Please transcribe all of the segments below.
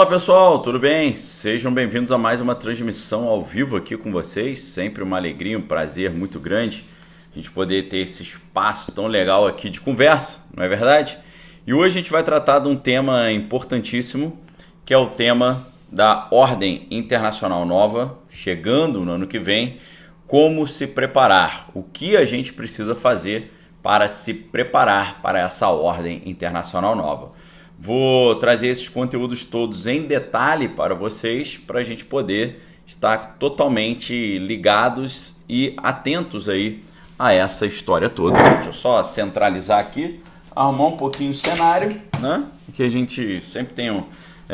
Olá pessoal, tudo bem? Sejam bem-vindos a mais uma transmissão ao vivo aqui com vocês. Sempre uma alegria, um prazer muito grande a gente poder ter esse espaço tão legal aqui de conversa, não é verdade? E hoje a gente vai tratar de um tema importantíssimo, que é o tema da Ordem Internacional Nova, chegando no ano que vem. Como se preparar, o que a gente precisa fazer para se preparar para essa Ordem Internacional Nova. Vou trazer esses conteúdos todos em detalhe para vocês, para a gente poder estar totalmente ligados e atentos aí a essa história toda. Deixa eu só centralizar aqui, arrumar um pouquinho o cenário, né? Que a gente sempre tem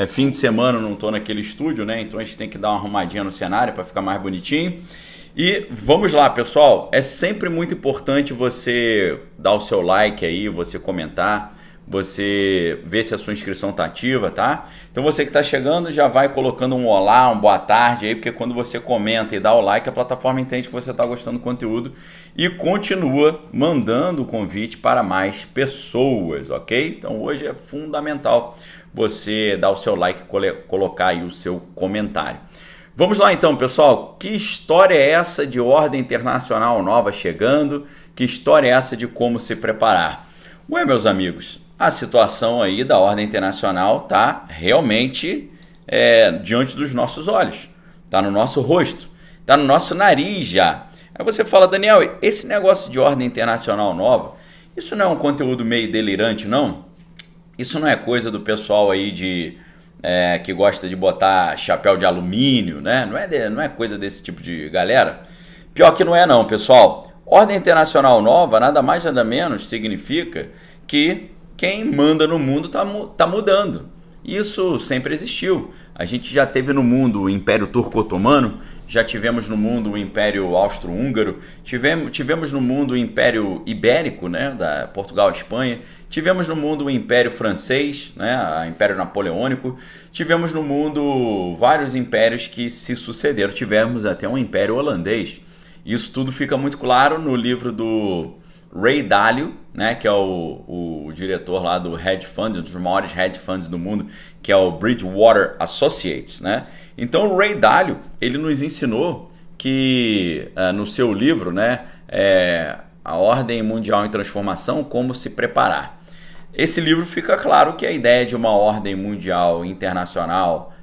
fim de semana, não estou naquele estúdio, né? Então a gente tem que dar uma arrumadinha no cenário para ficar mais bonitinho. E vamos lá, pessoal. É sempre muito importante você dar o seu like aí, você comentar, você ver se a sua inscrição está ativa, tá? Então você que está chegando já vai colocando um olá, uma boa tarde aí, porque quando você comenta e dá o like, a plataforma entende que você está gostando do conteúdo e continua mandando o convite para mais pessoas, ok? Então hoje é fundamental você dar o seu like e colocar aí o seu comentário. Vamos lá então, pessoal. Que história é essa de Ordem Internacional Nova chegando? Que história é essa de como se preparar? Ué, meus amigos, a situação aí da Ordem Internacional tá realmente diante dos nossos olhos, tá no nosso rosto, tá no nosso nariz já. Aí você fala, Daniel, esse negócio de Ordem Internacional Nova, isso não é um conteúdo meio delirante, não? Isso não é coisa do pessoal aí que gosta de botar chapéu de alumínio, né? Não é coisa desse tipo de galera? Pior que não é não, pessoal. Ordem Internacional Nova nada mais nada menos significa que quem manda no mundo tá mudando. Isso sempre existiu. A gente já teve no mundo o Império Turco-Otomano, já tivemos no mundo o Império Austro-Húngaro, tivemos no mundo o Império Ibérico, né, da Portugal e Espanha, tivemos no mundo o Império Francês, né, o Império Napoleônico, tivemos no mundo vários impérios que se sucederam, tivemos até um Império Holandês. Isso tudo fica muito claro no livro do Ray Dalio, né, que é o diretor lá do hedge fund, um dos maiores hedge funds do mundo, que é o Bridgewater Associates, né? Então o Ray Dalio, ele nos ensinou que no seu livro, né, A Ordem Mundial em Transformação, como se preparar. Esse livro fica claro que a ideia de uma ordem mundial internacional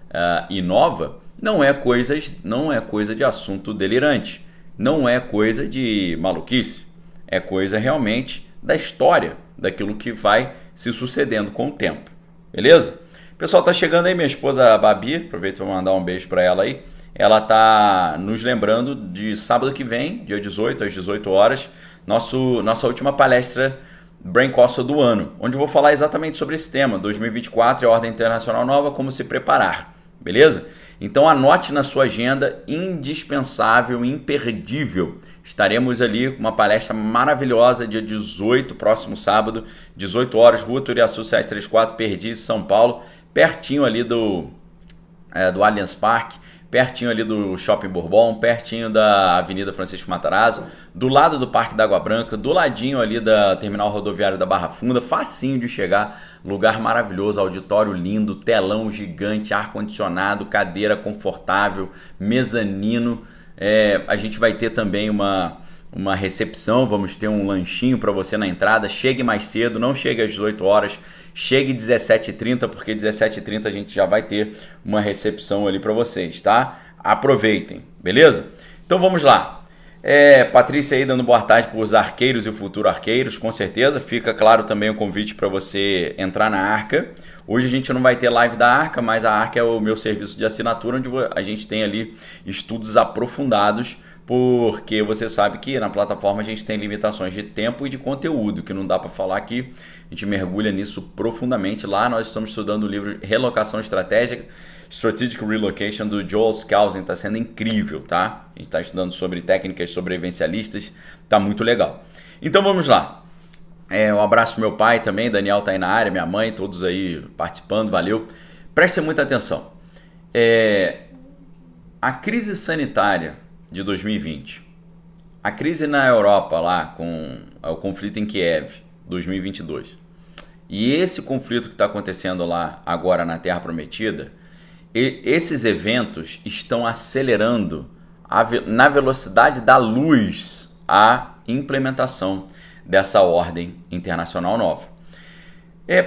e nova não é coisa de assunto delirante, não é coisa de maluquice. É coisa realmente da história, daquilo que vai se sucedendo com o tempo. Beleza? O pessoal tá chegando aí, minha esposa Babi, aproveito para mandar um beijo para ela aí. Ela tá nos lembrando de sábado que vem, dia 18, às 18 horas, nossa última palestra Brain Costa do ano, onde eu vou falar exatamente sobre esse tema, 2024 e a Ordem Internacional Nova, como se preparar. Beleza? Então anote na sua agenda, indispensável, imperdível. Estaremos ali com uma palestra maravilhosa, dia 18, próximo sábado, 18 horas, Rua Turiaçu 734, Perdiz, São Paulo, pertinho ali do Allianz Parque, pertinho ali do Shopping Bourbon, pertinho da Avenida Francisco Matarazzo, do lado do Parque da Água Branca, do ladinho ali da Terminal Rodoviário da Barra Funda, facinho de chegar, lugar maravilhoso, auditório lindo, telão gigante, ar-condicionado, cadeira confortável, mezanino. A gente vai ter também uma recepção, vamos ter um lanchinho para você na entrada. Chegue mais cedo, não chegue às 18 horas, chegue 17h30, porque 17h30 a gente já vai ter uma recepção ali para vocês, tá? Aproveitem, beleza? Então vamos lá. Patrícia aí dando boa tarde para os arqueiros e o futuro arqueiros, com certeza. Fica claro também o convite para você entrar na Arca. Hoje a gente não vai ter live da Arca, mas a Arca é o meu serviço de assinatura, onde a gente tem ali estudos aprofundados, porque você sabe que na plataforma a gente tem limitações de tempo e de conteúdo, que não dá para falar aqui. A gente mergulha nisso profundamente. Lá nós estamos estudando o livro Relocação Estratégica, Strategic Relocation, do Joel Skousen. Está sendo incrível, tá? A gente está estudando sobre técnicas sobrevivencialistas, tá muito legal. Então vamos lá. Um abraço pro meu pai também, Daniel tá aí na área, minha mãe, todos aí participando, valeu. Prestem muita atenção. A crise sanitária de 2020, a crise na Europa lá com o conflito em Kiev, 2022, e esse conflito que está acontecendo lá agora na Terra Prometida, esses eventos estão acelerando na velocidade da luz a implementação dessa ordem internacional nova.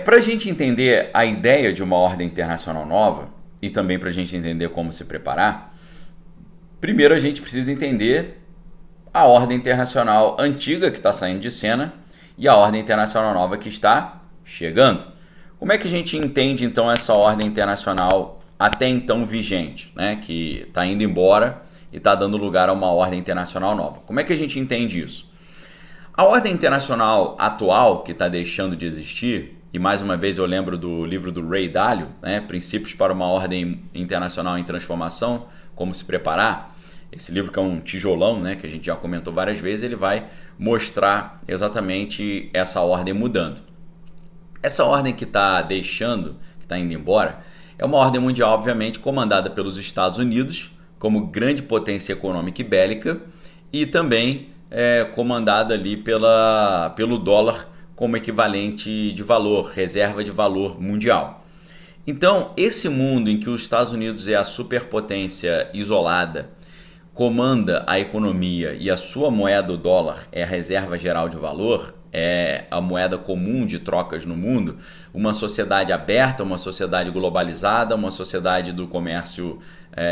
Para a gente entender a ideia de uma ordem internacional nova e também para a gente entender como se preparar, primeiro a gente precisa entender a ordem internacional antiga que está saindo de cena e a ordem internacional nova que está chegando. Como é que a gente entende então essa ordem internacional até então vigente, né, que está indo embora e está dando lugar a uma ordem internacional nova? Como é que a gente entende isso? A ordem internacional atual, que está deixando de existir, e mais uma vez eu lembro do livro do Ray Dalio, né, Princípios para uma Ordem Internacional em Transformação, Como se Preparar. Esse livro, que é um tijolão, né, que a gente já comentou várias vezes, ele vai mostrar exatamente essa ordem mudando. Essa ordem que está deixando, que está indo embora, é uma ordem mundial, obviamente, comandada pelos Estados Unidos, como grande potência econômica e bélica, e também comandada ali pelo dólar como equivalente de valor, reserva de valor mundial. Então, esse mundo em que os Estados Unidos é a superpotência isolada, comanda a economia e a sua moeda, o dólar, é a reserva geral de valor, é a moeda comum de trocas no mundo, uma sociedade aberta, uma sociedade globalizada, uma sociedade do comércio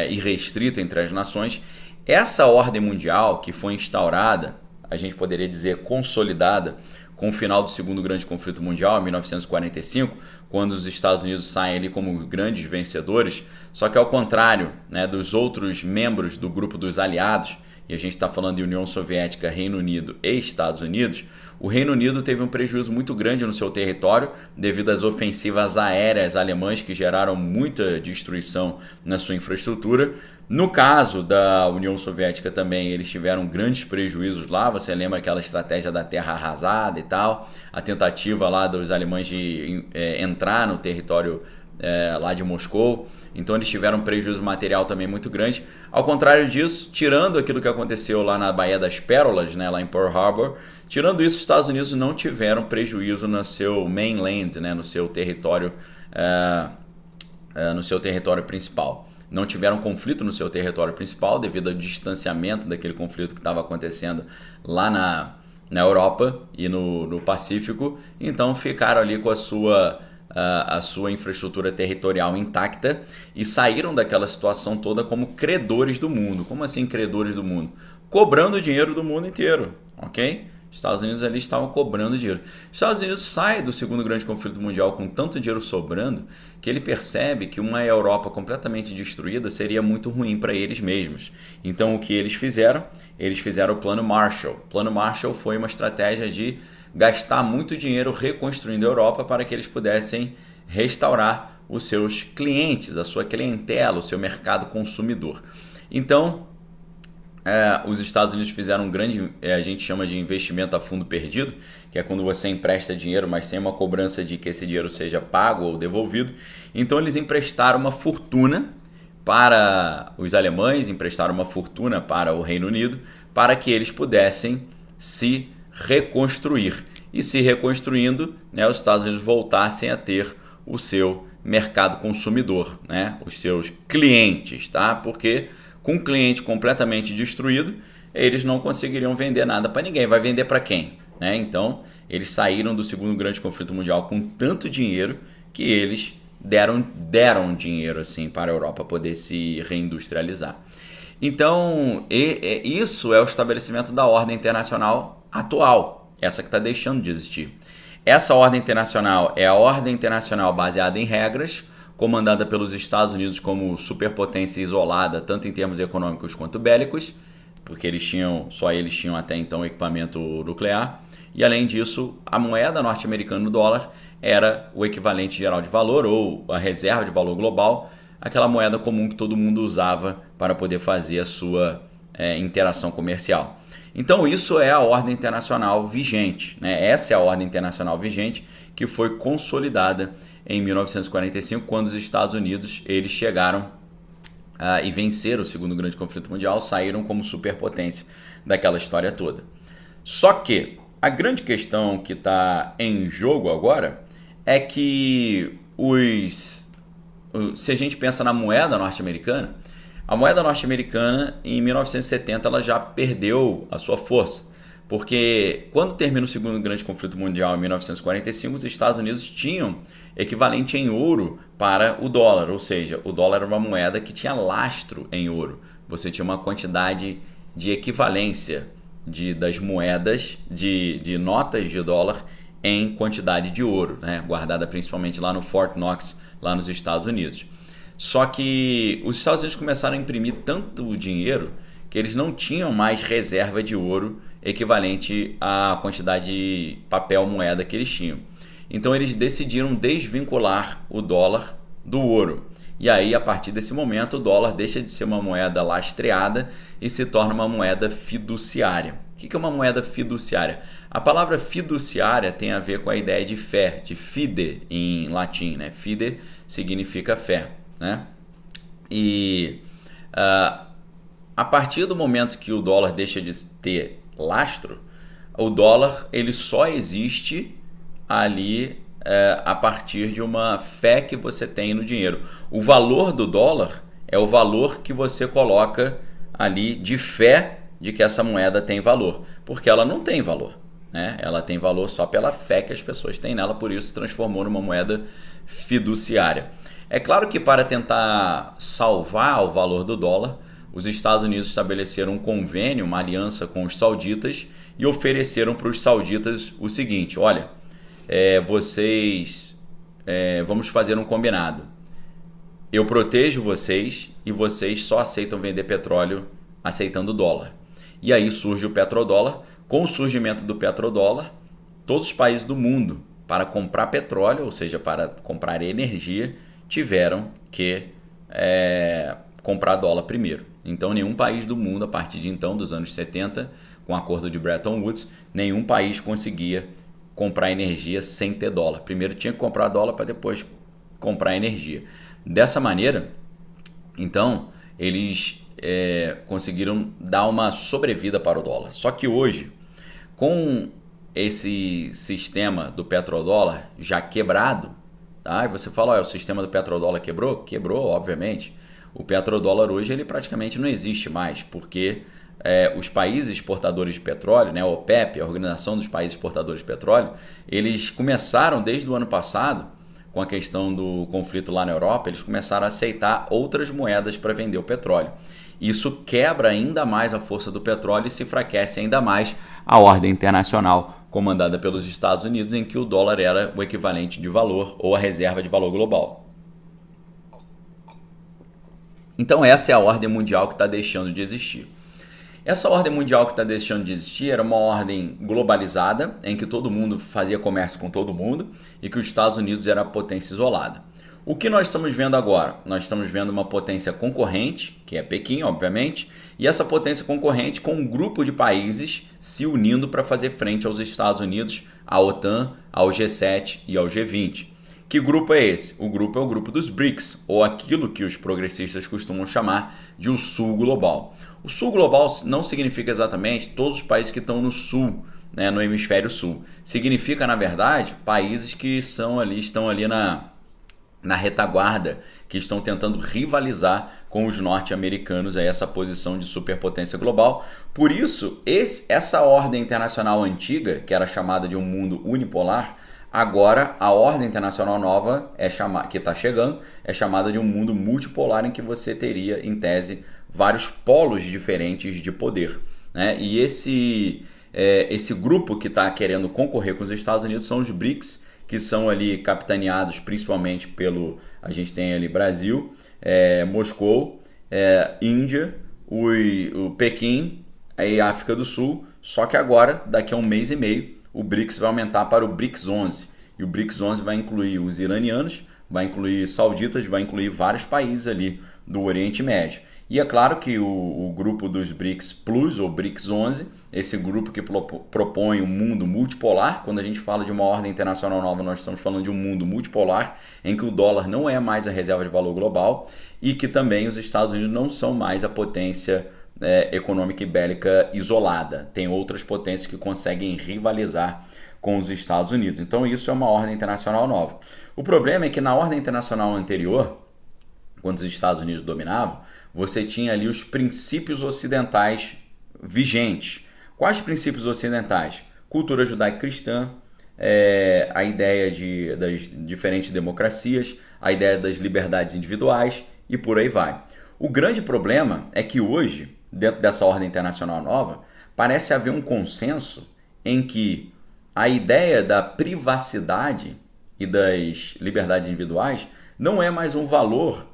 irrestrito entre as nações. Essa ordem mundial que foi instaurada, a gente poderia dizer consolidada, com o final do segundo grande conflito mundial, em 1945, quando os Estados Unidos saem ali como grandes vencedores, só que ao contrário, né, dos outros membros do grupo dos aliados, e a gente está falando de União Soviética, Reino Unido e Estados Unidos, o Reino Unido teve um prejuízo muito grande no seu território devido às ofensivas aéreas alemãs que geraram muita destruição na sua infraestrutura. No caso da União Soviética também, eles tiveram grandes prejuízos lá. Você lembra aquela estratégia da terra arrasada e tal, a tentativa lá dos alemães de entrar no território lá de Moscou. Então eles tiveram um prejuízo material também muito grande. Ao contrário disso, tirando aquilo que aconteceu lá na Baía das Pérolas, né, lá em Pearl Harbor, tirando isso, os Estados Unidos não tiveram prejuízo no seu mainland, né, no seu território principal. Não tiveram conflito no seu território principal devido ao distanciamento daquele conflito que estava acontecendo lá na Europa e no Pacífico. Então ficaram ali com a sua infraestrutura territorial intacta e saíram daquela situação toda como credores do mundo. Como assim credores do mundo? Cobrando dinheiro do mundo inteiro, ok? Os Estados Unidos ali estavam cobrando dinheiro. Os Estados Unidos sai do segundo grande conflito mundial com tanto dinheiro sobrando que ele percebe que uma Europa completamente destruída seria muito ruim para eles mesmos. Então o que eles fizeram? Eles fizeram o Plano Marshall. O Plano Marshall foi uma estratégia de gastar muito dinheiro reconstruindo a Europa para que eles pudessem restaurar os seus clientes, a sua clientela, o seu mercado consumidor. Então, os Estados Unidos fizeram um grande, a gente chama de investimento a fundo perdido, que é quando você empresta dinheiro, mas sem uma cobrança de que esse dinheiro seja pago ou devolvido. Então eles emprestaram uma fortuna para os alemães, emprestaram uma fortuna para o Reino Unido, para que eles pudessem se reconstruir. E se reconstruindo, né, os Estados Unidos voltassem a ter o seu mercado consumidor, né, os seus clientes, tá? Porque com um cliente completamente destruído, eles não conseguiriam vender nada para ninguém. Vai vender para quem? Né? Então, eles saíram do segundo grande conflito mundial com tanto dinheiro que eles deram dinheiro assim, para a Europa poder se reindustrializar. Então, isso é o estabelecimento da ordem internacional atual, essa que está deixando de existir. Essa ordem internacional é a ordem internacional baseada em regras, comandada pelos Estados Unidos como superpotência isolada, tanto em termos econômicos quanto bélicos, porque só eles tinham até então equipamento nuclear. E além disso, a moeda norte-americana, o dólar, era o equivalente geral de valor ou a reserva de valor global, aquela moeda comum que todo mundo usava para poder fazer a sua interação comercial. Então isso é a ordem internacional vigente, né? Essa é a ordem internacional vigente que foi consolidada em 1945, quando os Estados Unidos eles chegaram e venceram o segundo grande conflito mundial, saíram como superpotência daquela história toda. Só que a grande questão que está em jogo agora é que se a gente pensa na moeda norte-americana, a moeda norte-americana em 1970 ela já perdeu a sua força. Porque quando termina o segundo grande conflito mundial em 1945, os Estados Unidos tinham equivalente em ouro para o dólar, ou seja, o dólar era uma moeda que tinha lastro em ouro. Você tinha uma quantidade de equivalência das moedas de notas de dólar em quantidade de ouro, né? Guardada principalmente lá no Fort Knox, lá nos Estados Unidos. Só que os Estados Unidos começaram a imprimir tanto dinheiro que eles não tinham mais reserva de ouro equivalente à quantidade de papel moeda que eles tinham. Então eles decidiram desvincular o dólar do ouro. E aí, a partir desse momento, o dólar deixa de ser uma moeda lastreada e se torna uma moeda fiduciária. O que é uma moeda fiduciária? A palavra fiduciária tem a ver com a ideia de fé, de fide em latim, né? Fide significa fé, né? E a partir do momento que o dólar deixa de ter lastro, o dólar ele só existe ali a partir de uma fé que você tem no dinheiro. O valor do dólar é o valor que você coloca ali de fé de que essa moeda tem valor, porque ela não tem valor, né? Ela tem valor só pela fé que as pessoas têm nela, por isso se transformou numa moeda fiduciária. É claro que para tentar salvar o valor do dólar, os Estados Unidos estabeleceram um convênio, uma aliança com os sauditas e ofereceram para os sauditas o seguinte: olha, vamos fazer um combinado. Eu protejo vocês e vocês só aceitam vender petróleo aceitando dólar. E aí surge o petrodólar. Com o surgimento do petrodólar, todos os países do mundo, para comprar petróleo, ou seja, para comprar energia, tiveram que comprar dólar primeiro. Então nenhum país do mundo, a partir de então, dos anos 70, com o acordo de Bretton Woods, nenhum país conseguia comprar energia sem ter dólar. Primeiro tinha que comprar dólar para depois comprar energia. Dessa maneira, então, eles conseguiram dar uma sobrevida para o dólar. Só que hoje, com esse sistema do petrodólar já quebrado, tá? E você fala, o sistema do petrodólar quebrou? Quebrou, obviamente. O petrodólar hoje ele praticamente não existe mais, porque os países exportadores de petróleo, né, a OPEP, a Organização dos Países Exportadores de Petróleo, eles começaram desde o ano passado, com a questão do conflito lá na Europa, eles começaram a aceitar outras moedas para vender o petróleo. Isso quebra ainda mais a força do petróleo e se enfraquece ainda mais a ordem internacional comandada pelos Estados Unidos, em que o dólar era o equivalente de valor ou a reserva de valor global. Então essa é a ordem mundial que está deixando de existir. Essa ordem mundial que está deixando de existir era uma ordem globalizada, em que todo mundo fazia comércio com todo mundo e que os Estados Unidos era a potência isolada. O que nós estamos vendo agora? Nós estamos vendo uma potência concorrente, que é Pequim, obviamente, e essa potência concorrente com um grupo de países se unindo para fazer frente aos Estados Unidos, à OTAN, ao G7 e ao G20. Que grupo é esse? O grupo é o grupo dos BRICS, ou aquilo que os progressistas costumam chamar de o Sul Global. O Sul Global não significa exatamente todos os países que estão no Sul, né, no hemisfério Sul. Significa, na verdade, países que estão ali na retaguarda, que estão tentando rivalizar com os norte-americanos, essa posição de superpotência global. Por isso, essa ordem internacional antiga, que era chamada de um mundo unipolar, agora a ordem internacional nova que está chegando é chamada de um mundo multipolar, em que você teria, em tese, vários polos diferentes de poder, né? E esse grupo que está querendo concorrer com os Estados Unidos são os BRICS, que são ali capitaneados principalmente a gente tem ali Brasil, Moscou, Índia, o Pequim e África do Sul. Só que agora, daqui a um mês e meio, o BRICS vai aumentar para o BRICS 11. E o BRICS 11 vai incluir os iranianos, vai incluir sauditas, vai incluir vários países ali do Oriente Médio. E é claro que o grupo dos BRICS Plus, ou BRICS 11, esse grupo que propõe um mundo multipolar. Quando a gente fala de uma ordem internacional nova, nós estamos falando de um mundo multipolar, em que o dólar não é mais a reserva de valor global e que também os Estados Unidos não são mais a potência econômica e bélica isolada. Tem outras potências que conseguem rivalizar com os Estados Unidos. Então isso é uma ordem internacional nova. O problema é que na ordem internacional anterior, quando os Estados Unidos dominavam, você tinha ali os princípios ocidentais vigentes. Quais princípios ocidentais? Cultura judaico-cristã, a ideia das diferentes democracias, a ideia das liberdades individuais e por aí vai. O grande problema é que hoje, dentro dessa ordem internacional nova, parece haver um consenso em que a ideia da privacidade e das liberdades individuais não é mais um valor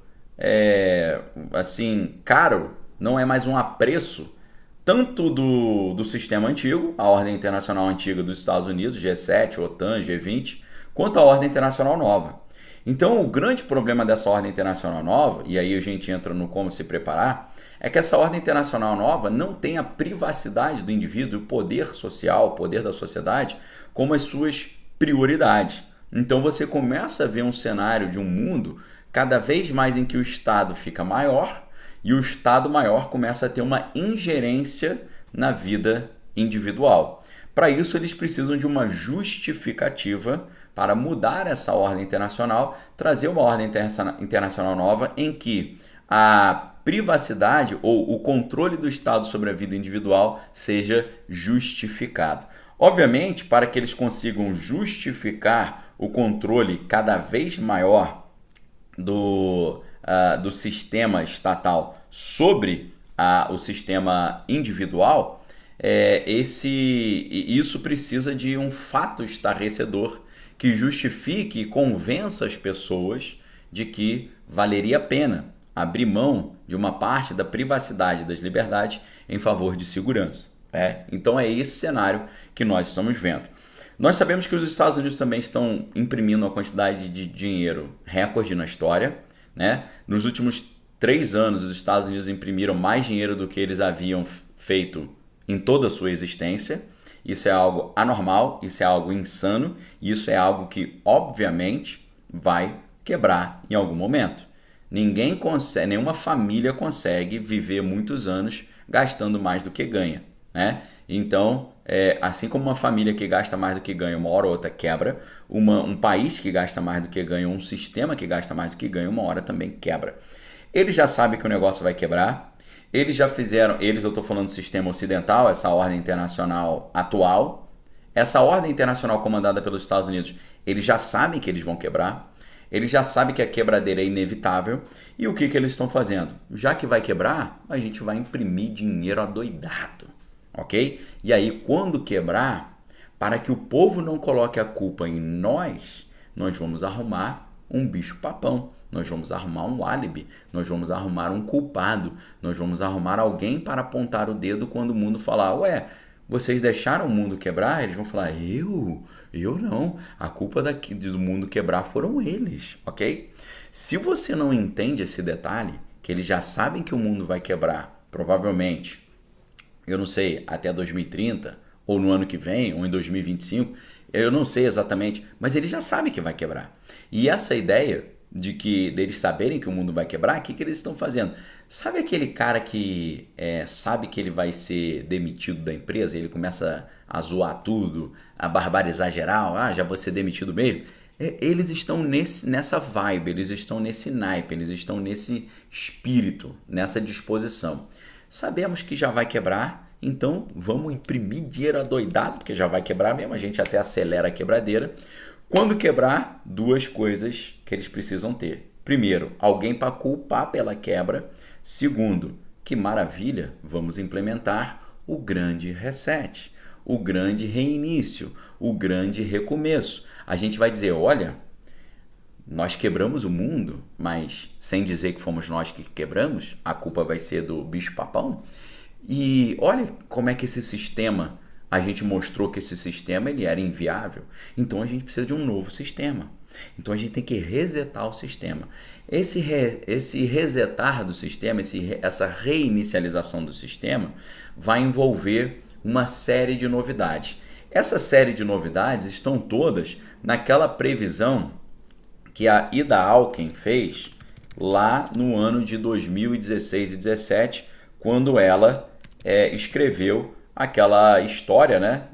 assim caro, não é mais um apreço tanto do sistema antigo, a ordem internacional antiga dos Estados Unidos, G7, OTAN, G20, quanto a ordem internacional nova. Então, o grande problema dessa ordem internacional nova, e aí a gente entra no como se preparar, é que essa ordem internacional nova não tem a privacidade do indivíduo, o poder social, o poder da sociedade, como as suas prioridades. Então, você começa a ver um cenário de um mundo cada vez mais em que o Estado fica maior e o Estado maior começa a ter uma ingerência na vida individual. Para isso, eles precisam de uma justificativa para mudar essa ordem internacional, trazer uma ordem internacional nova em que a privacidade ou o controle do Estado sobre a vida individual seja justificado. Obviamente, para que eles consigam justificar o controle cada vez maior do sistema estatal sobre o sistema individual, isso precisa de um fato estarrecedor que justifique e convença as pessoas de que valeria a pena abrir mão de uma parte da privacidade e das liberdades em favor de segurança. Então é esse cenário que nós estamos vendo. Nós sabemos que os Estados Unidos também estão imprimindo uma quantidade de dinheiro recorde na história, né? Nos últimos 3 anos, os Estados Unidos imprimiram mais dinheiro do que eles haviam feito em toda a sua existência. Isso é algo anormal, isso é algo insano, e isso é algo que, obviamente, vai quebrar em algum momento. Ninguém consegue, nenhuma família consegue viver muitos anos gastando mais do que ganha, né? Então, assim como uma família que gasta mais do que ganha, uma hora ou outra quebra, um país que gasta mais do que ganha, um sistema que gasta mais do que ganha, uma hora também quebra. Eles já sabem que o negócio vai quebrar, eles já fizeram, eu estou falando do sistema ocidental, essa ordem internacional atual, essa ordem internacional comandada pelos Estados Unidos, eles já sabem que eles vão quebrar, eles já sabem que a quebradeira é inevitável, e o que eles estão fazendo? Já que vai quebrar, a gente vai imprimir dinheiro adoidado. Ok? E aí, quando quebrar, para que o povo não coloque a culpa em nós vamos arrumar um bicho-papão, nós vamos arrumar um álibi, nós vamos arrumar um culpado, nós vamos arrumar alguém para apontar o dedo quando o mundo falar, ué, vocês deixaram o mundo quebrar? Eles vão falar, eu não, a culpa do mundo quebrar foram eles, ok? Se você não entende esse detalhe, que eles já sabem que o mundo vai quebrar, provavelmente, eu não sei, até 2030, ou no ano que vem, ou em 2025, eu não sei exatamente, mas eles já sabem que vai quebrar. E essa ideia deles saberem que o mundo vai quebrar, o que eles estão fazendo? Sabe aquele cara que sabe que ele vai ser demitido da empresa, ele começa a zoar tudo, a barbarizar geral, já vou ser demitido mesmo? Eles estão nessa vibe, eles estão nesse naipe, eles estão nesse espírito, nessa disposição. Sabemos que já vai quebrar, então vamos imprimir dinheiro adoidado, porque já vai quebrar mesmo, a gente até acelera a quebradeira. Quando quebrar, 2 coisas que eles precisam ter. Primeiro, alguém para culpar pela quebra. Segundo, que maravilha, vamos implementar o grande reset, o grande reinício, o grande recomeço. A gente vai dizer, olha, nós quebramos o mundo, mas sem dizer que fomos nós que quebramos, a culpa vai ser do bicho-papão. E olha como é que esse sistema, a gente mostrou que esse sistema ele era inviável. Então a gente precisa de um novo sistema. Então a gente tem que resetar o sistema. Esse resetar do sistema, essa reinicialização do sistema, vai envolver uma série de novidades. Essa série de novidades estão todas naquela previsão que a Ida Auken fez lá no ano de 2016 e 2017, quando ela escreveu aquela história, né,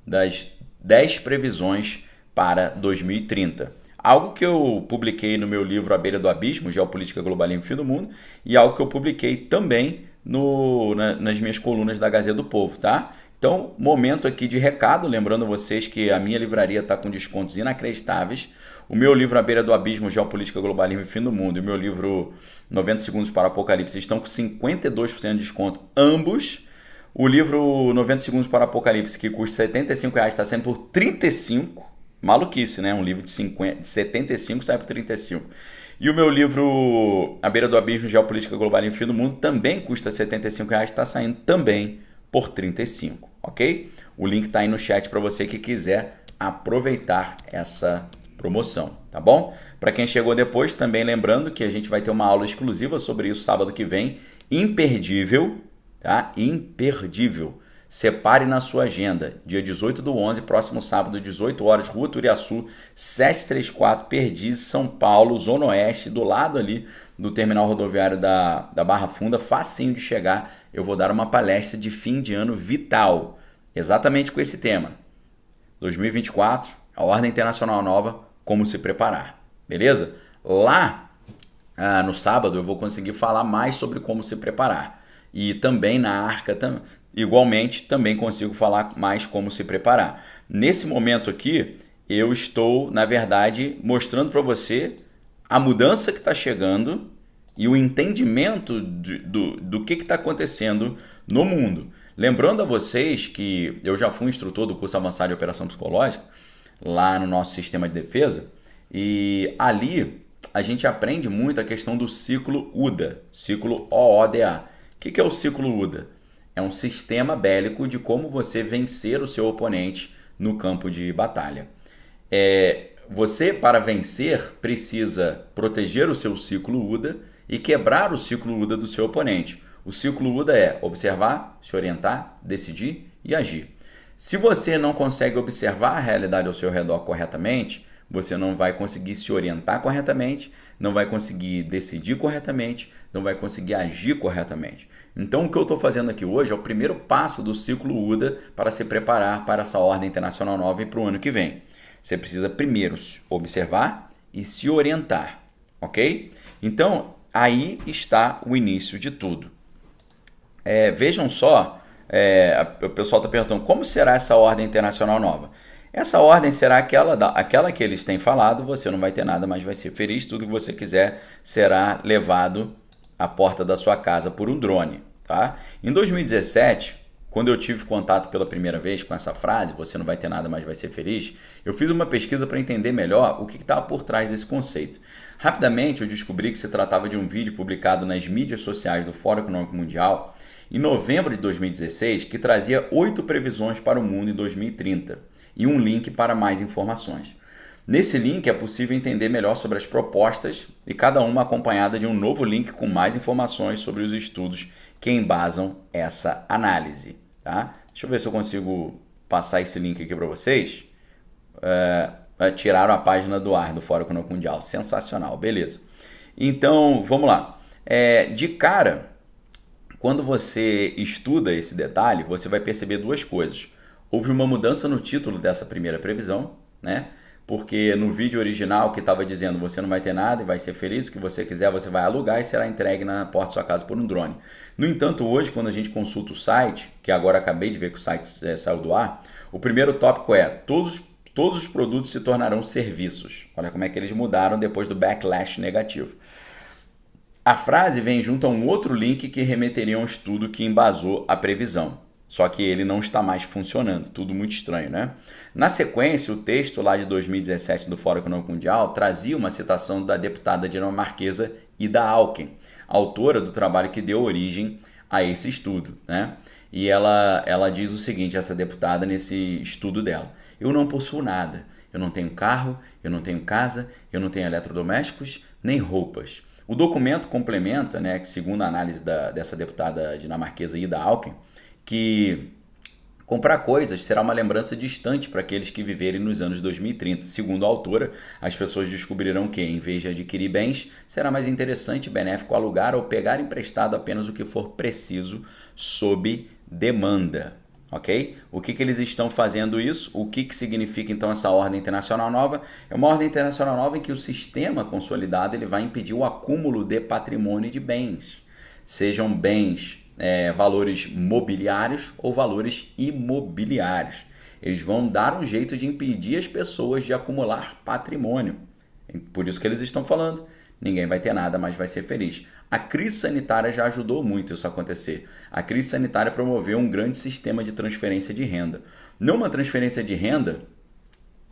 das 10 previsões para 2030. algo que eu publiquei no meu livro A Beira do Abismo, Geopolítica, Globalismo e Fim do Mundo, e algo que eu publiquei também nas minhas colunas da Gazeta do Povo, tá? Então, momento aqui de recado, lembrando vocês que a minha livraria está com descontos inacreditáveis. O meu livro A Beira do Abismo, Geopolítica, Globalismo e Fim do Mundo, e o meu livro 90 Segundos para o Apocalipse estão com 52% de desconto, ambos. O livro 90 Segundos para o Apocalipse, que custa R$ 75,00, está saindo por R$ 35. Maluquice, né? Um livro de 75 sai por 35. E o meu livro A Beira do Abismo, Geopolítica, Globalismo e Fim do Mundo também custa R$ 75,00, está saindo também por 35, ok? O link está aí no chat para você que quiser aproveitar essa promoção, tá bom? Para quem chegou depois, também lembrando que a gente vai ter uma aula exclusiva sobre isso sábado que vem, imperdível, tá? Imperdível. Separe na sua agenda, dia 18/11, próximo sábado, 18 horas, Rua Turiaçu, 734, Perdizes, São Paulo, Zona Oeste, do lado ali do terminal rodoviário da Barra Funda, facinho de chegar. Eu vou dar uma palestra de fim de ano vital, exatamente com esse tema. 2024, a Ordem Internacional Nova, como se preparar, beleza? Lá, no sábado, eu vou conseguir falar mais sobre como se preparar. E também na Arca, igualmente, também consigo falar mais como se preparar. Nesse momento aqui, eu estou, na verdade, mostrando para você a mudança que está chegando e o entendimento do que está acontecendo no mundo. Lembrando a vocês que eu já fui instrutor do curso avançado de operação psicológica, lá no nosso sistema de defesa, e ali a gente aprende muito a questão do ciclo UDA, ciclo OODA. O que é o ciclo UDA? É um sistema bélico de como você vencer o seu oponente no campo de batalha. Você, para vencer, precisa proteger o seu ciclo UDA e quebrar o ciclo UDA do seu oponente. O ciclo UDA é observar, se orientar, decidir e agir. Se você não consegue observar a realidade ao seu redor corretamente, você não vai conseguir se orientar corretamente, não vai conseguir decidir corretamente, não vai conseguir agir corretamente. Então, o que eu estou fazendo aqui hoje é o primeiro passo do ciclo UDA para se preparar para essa Ordem Internacional Nova e para o ano que vem. Você precisa primeiro observar e se orientar, ok? Então, aí está o início de tudo. Vejam só, o pessoal está perguntando como será essa Ordem Internacional Nova. Essa ordem será aquela que eles têm falado, você não vai ter nada, mas vai ser feliz, tudo que você quiser será levado à porta da sua casa por um drone. Tá? Em 2017, quando eu tive contato pela primeira vez com essa frase, você não vai ter nada, mas vai ser feliz, eu fiz uma pesquisa para entender melhor o que estava por trás desse conceito. Rapidamente eu descobri que se tratava de um vídeo publicado nas mídias sociais do Fórum Econômico Mundial em novembro de 2016, que trazia 8 previsões para o mundo em 2030 e um link para mais informações. Nesse link é possível entender melhor sobre as propostas e cada uma acompanhada de um novo link com mais informações sobre os estudos que embasam essa análise. Tá? Deixa eu ver se eu consigo passar esse link aqui para vocês. Tiraram a página do ar do Fórum Econômico Mundial. Sensacional, beleza. Então, vamos lá. De cara, quando você estuda esse detalhe, você vai perceber duas coisas. Houve uma mudança no título dessa primeira previsão, né? Porque no vídeo original que estava dizendo você não vai ter nada e vai ser feliz, o que você quiser você vai alugar e será entregue na porta da sua casa por um drone. No entanto, hoje, quando a gente consulta o site, que agora acabei de ver que o site saiu do ar, o primeiro tópico é todos os produtos se tornarão serviços. Olha como é que eles mudaram depois do backlash negativo. A frase vem junto a um outro link que remeteria a um estudo que embasou a previsão. Só que ele não está mais funcionando, tudo muito estranho, né? Na sequência, o texto lá de 2017 do Fórum Econômico Mundial trazia uma citação da deputada dinamarquesa Ida Auken, autora do trabalho que deu origem a esse estudo, né? E ela diz o seguinte, essa deputada, nesse estudo dela: eu não possuo nada, eu não tenho carro, eu não tenho casa, eu não tenho eletrodomésticos, nem roupas. O documento complementa, né, que segundo a análise dessa deputada dinamarquesa Ida Auken, que comprar coisas será uma lembrança distante para aqueles que viverem nos anos 2030. Segundo a autora, as pessoas descobrirão que, em vez de adquirir bens, será mais interessante e benéfico alugar ou pegar emprestado apenas o que for preciso sob demanda. Ok? O que eles estão fazendo isso? O que significa então essa ordem internacional nova? É uma ordem internacional nova em que o sistema consolidado ele vai impedir o acúmulo de patrimônio e de bens, sejam bens, valores mobiliários ou valores imobiliários. Eles vão dar um jeito de impedir as pessoas de acumular patrimônio. Por isso que eles estão falando. Ninguém vai ter nada, mas vai ser feliz. A crise sanitária já ajudou muito isso a acontecer. A crise sanitária promoveu um grande sistema de transferência de renda. Não uma transferência de renda,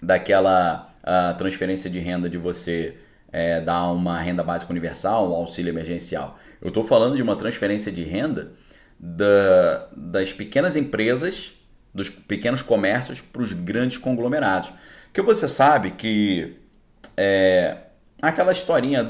daquela transferência de renda de você dar uma renda básica universal, um auxílio emergencial. Eu estou falando de uma transferência de renda das pequenas empresas, dos pequenos comércios para os grandes conglomerados. Porque você sabe que aquela historinha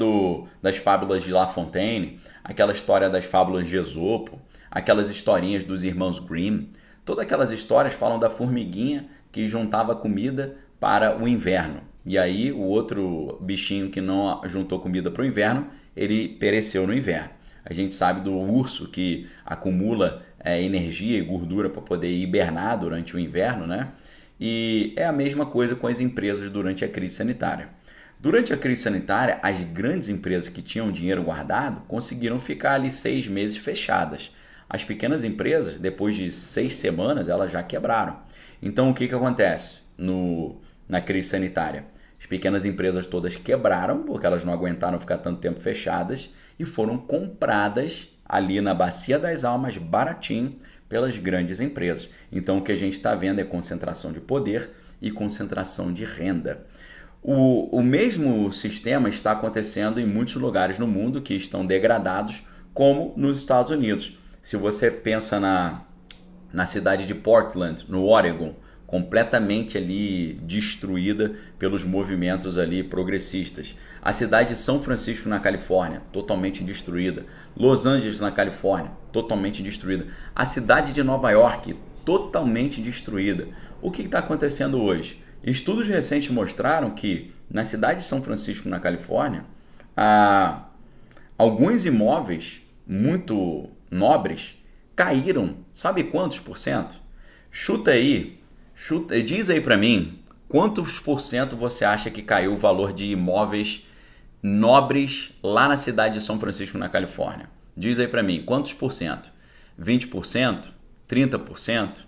das fábulas de La Fontaine, aquela história das fábulas de Esopo, aquelas historinhas dos irmãos Grimm, todas aquelas histórias falam da formiguinha que juntava comida para o inverno. E aí o outro bichinho que não juntou comida para o inverno, ele pereceu no inverno. A gente sabe do urso que acumula energia e gordura para poder hibernar durante o inverno, né? E é a mesma coisa com as empresas durante a crise sanitária. Durante a crise sanitária, as grandes empresas que tinham dinheiro guardado conseguiram ficar ali 6 meses fechadas. As pequenas empresas, depois de 6 semanas, elas já quebraram. Então, o que acontece na crise sanitária? As pequenas empresas todas quebraram, porque elas não aguentaram ficar tanto tempo fechadas e foram compradas ali na Bacia das Almas, baratinho, pelas grandes empresas. Então, o que a gente está vendo é concentração de poder e concentração de renda. O mesmo sistema está acontecendo em muitos lugares no mundo que estão degradados, como nos Estados Unidos. Se você pensa na cidade de Portland, no Oregon, completamente ali destruída pelos movimentos ali progressistas. A cidade de São Francisco, na Califórnia, totalmente destruída. Los Angeles, na Califórnia, totalmente destruída. A cidade de Nova York, totalmente destruída. O que está acontecendo hoje? Estudos recentes mostraram que na cidade de São Francisco, na Califórnia, alguns imóveis muito nobres caíram, sabe quantos por cento? Diz aí para mim, quantos por cento você acha que caiu o valor de imóveis nobres lá na cidade de São Francisco, na Califórnia? Diz aí para mim, quantos por cento? 20%? 30%?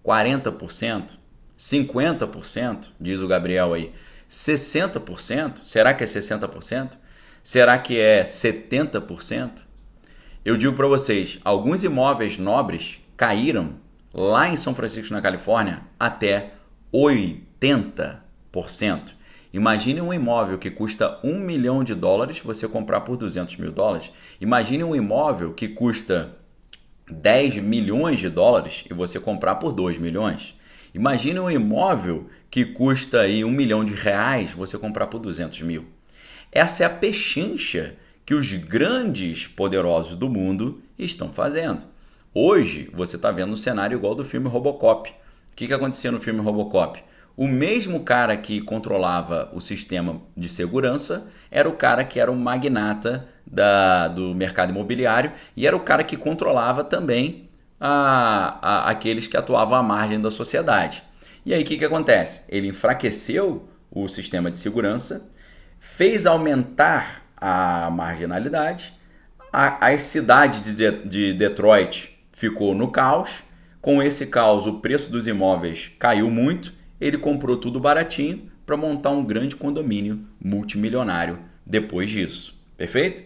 40%? 50%, diz o Gabriel aí. 60%? Será que é 60%? Será que é 70%? Eu digo para vocês, alguns imóveis nobres caíram lá em São Francisco, na Califórnia, até 80%. Imagine um imóvel que custa $1 milhão você comprar por $200 mil. Imagine um imóvel que custa $10 milhões e você comprar por 2 milhões. Imagine um imóvel que custa aí R$1 milhão, você comprar por 200 mil. Essa é a pechincha que os grandes poderosos do mundo estão fazendo. Hoje, você está vendo um cenário igual do filme Robocop. O que acontecia no filme Robocop? O mesmo cara que controlava o sistema de segurança era o cara que era o magnata do mercado imobiliário e era o cara que controlava também aqueles que atuavam à margem da sociedade. E aí o que acontece? Ele enfraqueceu o sistema de segurança, fez aumentar a marginalidade, a cidade de Detroit ficou no caos, com esse caos o preço dos imóveis caiu muito, ele comprou tudo baratinho para montar um grande condomínio multimilionário depois disso, perfeito?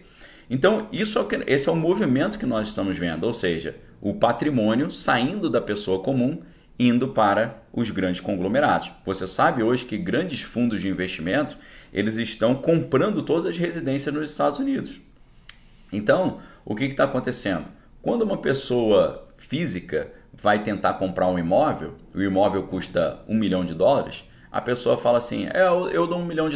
Então esse é o movimento que nós estamos vendo, ou seja, o patrimônio saindo da pessoa comum, indo para os grandes conglomerados. Você sabe hoje que grandes fundos de investimento, eles estão comprando todas as residências nos Estados Unidos. Então, o que está acontecendo? Quando uma pessoa física vai tentar comprar um imóvel, o imóvel custa $1 milhão, a pessoa fala assim, eu dou $1 milhão.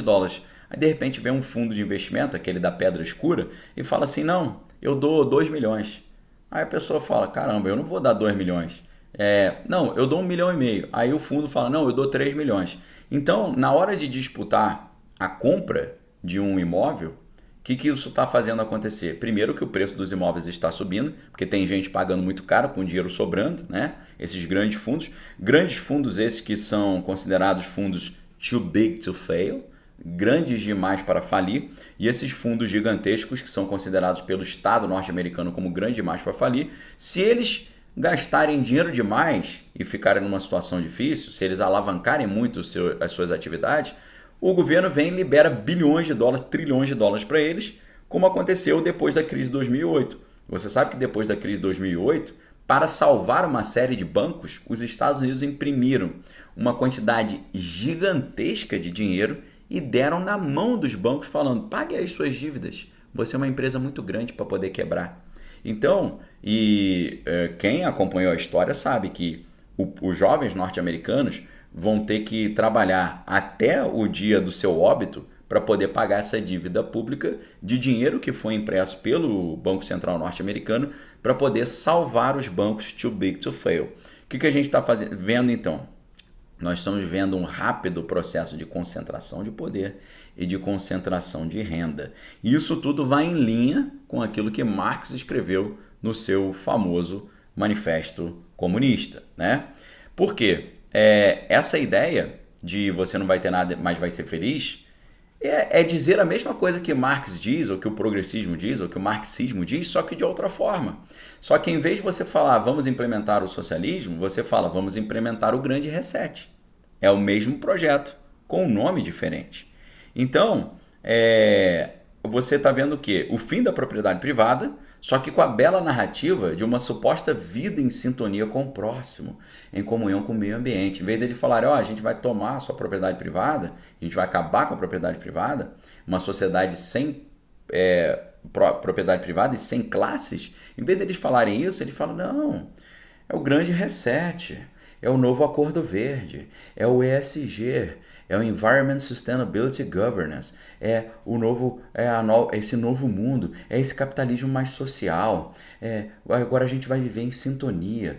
Aí de repente vem um fundo de investimento, aquele da pedra escura, e fala assim, não, eu dou 2 milhões. Aí a pessoa fala, caramba, eu não vou dar 2 milhões. Não, eu dou 1,5 milhão. Aí o fundo fala, não, eu dou 3 milhões. Então, na hora de disputar a compra de um imóvel, que isso está fazendo acontecer? Primeiro que o preço dos imóveis está subindo, porque tem gente pagando muito caro com dinheiro sobrando, né? Esses grandes fundos esses que são considerados fundos too big to fail, grandes demais para falir, e esses fundos gigantescos que são considerados pelo Estado norte-americano como grandes demais para falir, se eles gastarem dinheiro demais e ficarem numa situação difícil, se eles alavancarem muito as suas atividades, o governo vem e libera bilhões de dólares, trilhões de dólares para eles, como aconteceu depois da crise de 2008. Você sabe que depois da crise de 2008, para salvar uma série de bancos, os Estados Unidos imprimiram uma quantidade gigantesca de dinheiro e deram na mão dos bancos falando, pague as suas dívidas, você é uma empresa muito grande para poder quebrar. Então, quem acompanhou a história sabe que os jovens norte-americanos vão ter que trabalhar até o dia do seu óbito para poder pagar essa dívida pública de dinheiro que foi impresso pelo Banco Central norte-americano para poder salvar os bancos too big to fail. O que a gente está vendo então? Nós estamos vendo um rápido processo de concentração de poder e de concentração de renda. E isso tudo vai em linha com aquilo que Marx escreveu no seu famoso Manifesto Comunista, né? Por quê? Essa ideia de você não vai ter nada, mas vai ser feliz, é dizer a mesma coisa que Marx diz, ou que o progressismo diz, ou que o marxismo diz, só que de outra forma. Só que em vez de você falar vamos implementar o socialismo, você fala vamos implementar o grande reset. É o mesmo projeto, com um nome diferente. Então, você está vendo o quê? O fim da propriedade privada, só que com a bela narrativa de uma suposta vida em sintonia com o próximo, em comunhão com o meio ambiente. Em vez dele falar, a gente vai tomar a sua propriedade privada, a gente vai acabar com a propriedade privada, uma sociedade sem propriedade privada e sem classes, em vez deles falarem isso, ele fala, não, é o grande reset, é o novo Acordo Verde, é o ESG, é o Environment Sustainability Governance, esse novo mundo, é esse capitalismo mais social. Agora a gente vai viver em sintonia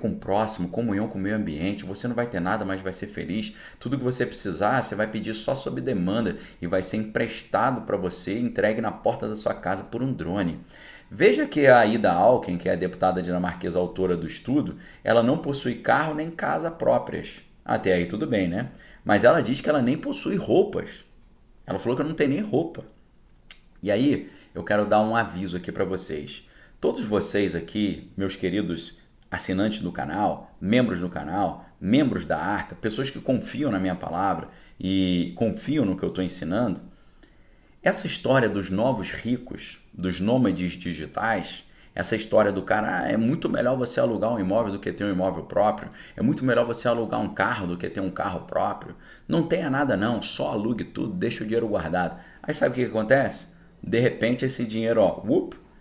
com o próximo, comunhão com o meio ambiente. Você não vai ter nada, mas vai ser feliz. Tudo que você precisar, você vai pedir só sob demanda e vai ser emprestado para você, entregue na porta da sua casa por um drone. Veja que a Ida Auken, que é a deputada dinamarquesa autora do estudo, ela não possui carro nem casa próprias. Até aí tudo bem, né? Mas ela diz que ela nem possui roupas. Ela falou que não tem nem roupa. E aí, eu quero dar um aviso aqui para vocês. Todos vocês aqui, meus queridos assinantes do canal, membros da Arca, pessoas que confiam na minha palavra e confiam no que eu estou ensinando, essa história dos novos ricos, dos nômades digitais, essa história do cara, é muito melhor você alugar um imóvel do que ter um imóvel próprio, é muito melhor você alugar um carro do que ter um carro próprio, não tenha nada não, só alugue tudo, deixa o dinheiro guardado. Aí sabe o que acontece? De repente esse dinheiro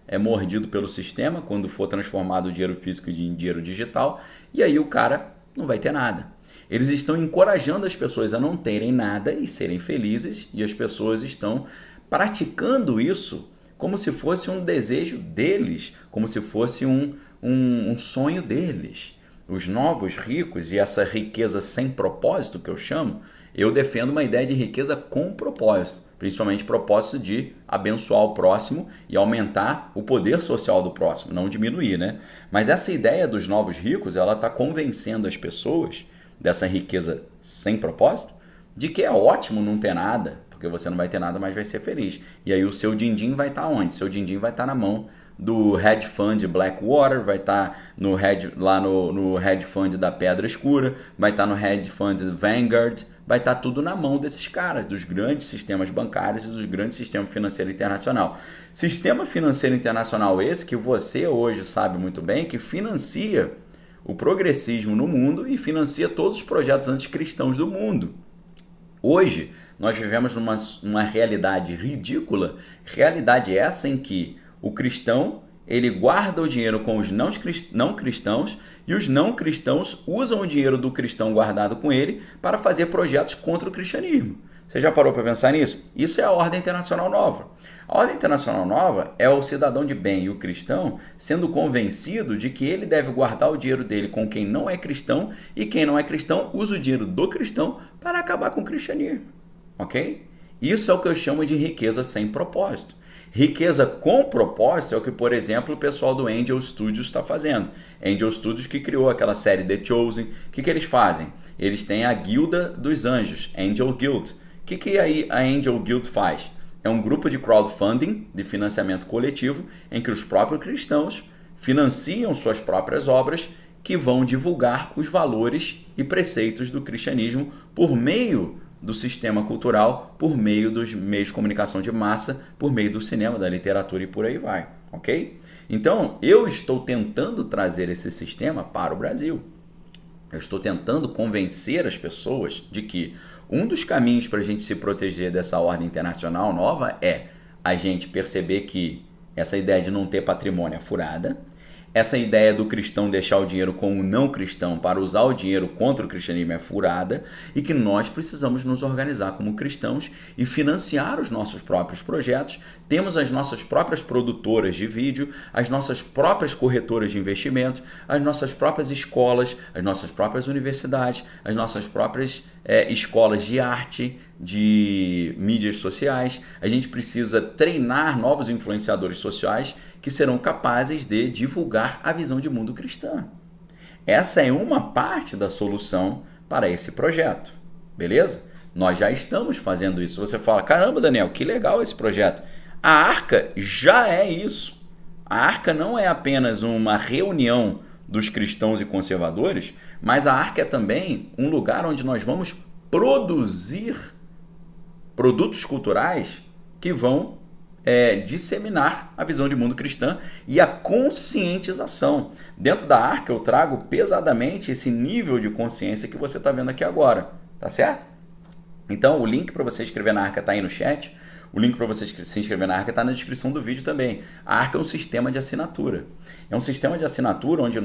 é mordido pelo sistema quando for transformado o dinheiro físico em dinheiro digital, e aí o cara não vai ter nada. Eles estão encorajando as pessoas a não terem nada e serem felizes, e as pessoas estão praticando isso como se fosse um desejo deles, como se fosse um sonho deles. Os novos ricos e essa riqueza sem propósito que eu chamo, eu defendo uma ideia de riqueza com propósito, principalmente propósito de abençoar o próximo e aumentar o poder social do próximo, não diminuir, né? Mas essa ideia dos novos ricos, ela está convencendo as pessoas dessa riqueza sem propósito, de que é ótimo não ter nada, porque você não vai ter nada, mas vai ser feliz. E aí o seu din-din vai estar onde? Seu din-din vai estar na mão do hedge fund Blackwater, vai estar no hedge fund da Pedra Escura, vai estar no hedge fund Vanguard, vai estar tudo na mão desses caras, dos grandes sistemas bancários e dos grandes sistemas financeiros internacional. Sistema financeiro internacional esse que você hoje sabe muito bem que financia o progressismo no mundo e financia todos os projetos anticristãos do mundo. Hoje, nós vivemos numa realidade ridícula, realidade essa em que o cristão ele guarda o dinheiro com os não cristãos e os não cristãos usam o dinheiro do cristão guardado com ele para fazer projetos contra o cristianismo. Você já parou para pensar nisso? Isso é a ordem internacional nova. A ordem internacional nova é o cidadão de bem e o cristão sendo convencido de que ele deve guardar o dinheiro dele com quem não é cristão e quem não é cristão usa o dinheiro do cristão para acabar com o cristianismo. Ok? Isso é o que eu chamo de riqueza sem propósito. Riqueza com propósito é o que, por exemplo, o pessoal do Angel Studios está fazendo. Angel Studios que criou aquela série The Chosen. O que eles fazem? Eles têm a Guilda dos Anjos, Angel Guild. O que a Angel Guild faz? É um grupo de crowdfunding, de financiamento coletivo, em que os próprios cristãos financiam suas próprias obras que vão divulgar os valores e preceitos do cristianismo por meio do sistema cultural, por meio dos meios de comunicação de massa, por meio do cinema, da literatura e por aí vai, ok? Então, eu estou tentando trazer esse sistema para o Brasil. Eu estou tentando convencer as pessoas de que um dos caminhos para a gente se proteger dessa ordem internacional nova é a gente perceber que essa ideia de não ter patrimônio é furada, essa ideia do cristão deixar o dinheiro com o não cristão para usar o dinheiro contra o cristianismo é furada e que nós precisamos nos organizar como cristãos e financiar os nossos próprios projetos. Temos as nossas próprias produtoras de vídeo, as nossas próprias corretoras de investimento, as nossas próprias escolas, as nossas próprias universidades, as nossas próprias escolas de arte, de mídias sociais. A gente precisa treinar novos influenciadores sociais que serão capazes de divulgar a visão de mundo cristã. Essa é uma parte da solução para esse projeto, beleza? Nós já estamos fazendo isso. Você fala, caramba, Daniel, que legal esse projeto. A Arca já é isso. A Arca não é apenas uma reunião dos cristãos e conservadores, mas a Arca é também um lugar onde nós vamos produzir produtos culturais que vão disseminar a visão de mundo cristã e a conscientização. Dentro da Arca eu trago pesadamente esse nível de consciência que você está vendo aqui agora, tá certo? Então o link para você escrever na Arca está aí no chat. O link para você se inscrever na Arca está na descrição do vídeo também. A Arca é um sistema de assinatura. É um sistema de assinatura onde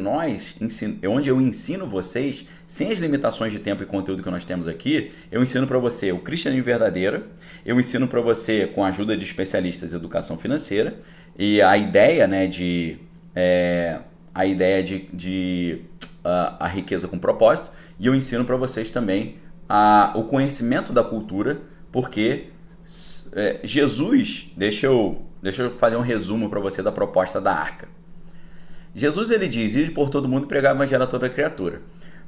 eu ensino vocês, sem as limitações de tempo e conteúdo que nós temos aqui, eu ensino para você o cristianismo verdadeiro, eu ensino para você, com a ajuda de especialistas em educação financeira, e a ideia, né, a riqueza com propósito, e eu ensino para vocês também o conhecimento da cultura, porque Jesus, deixa eu fazer um resumo para você da proposta da Arca. Jesus ele diz, ide por todo mundo e pregar o evangelho a toda criatura.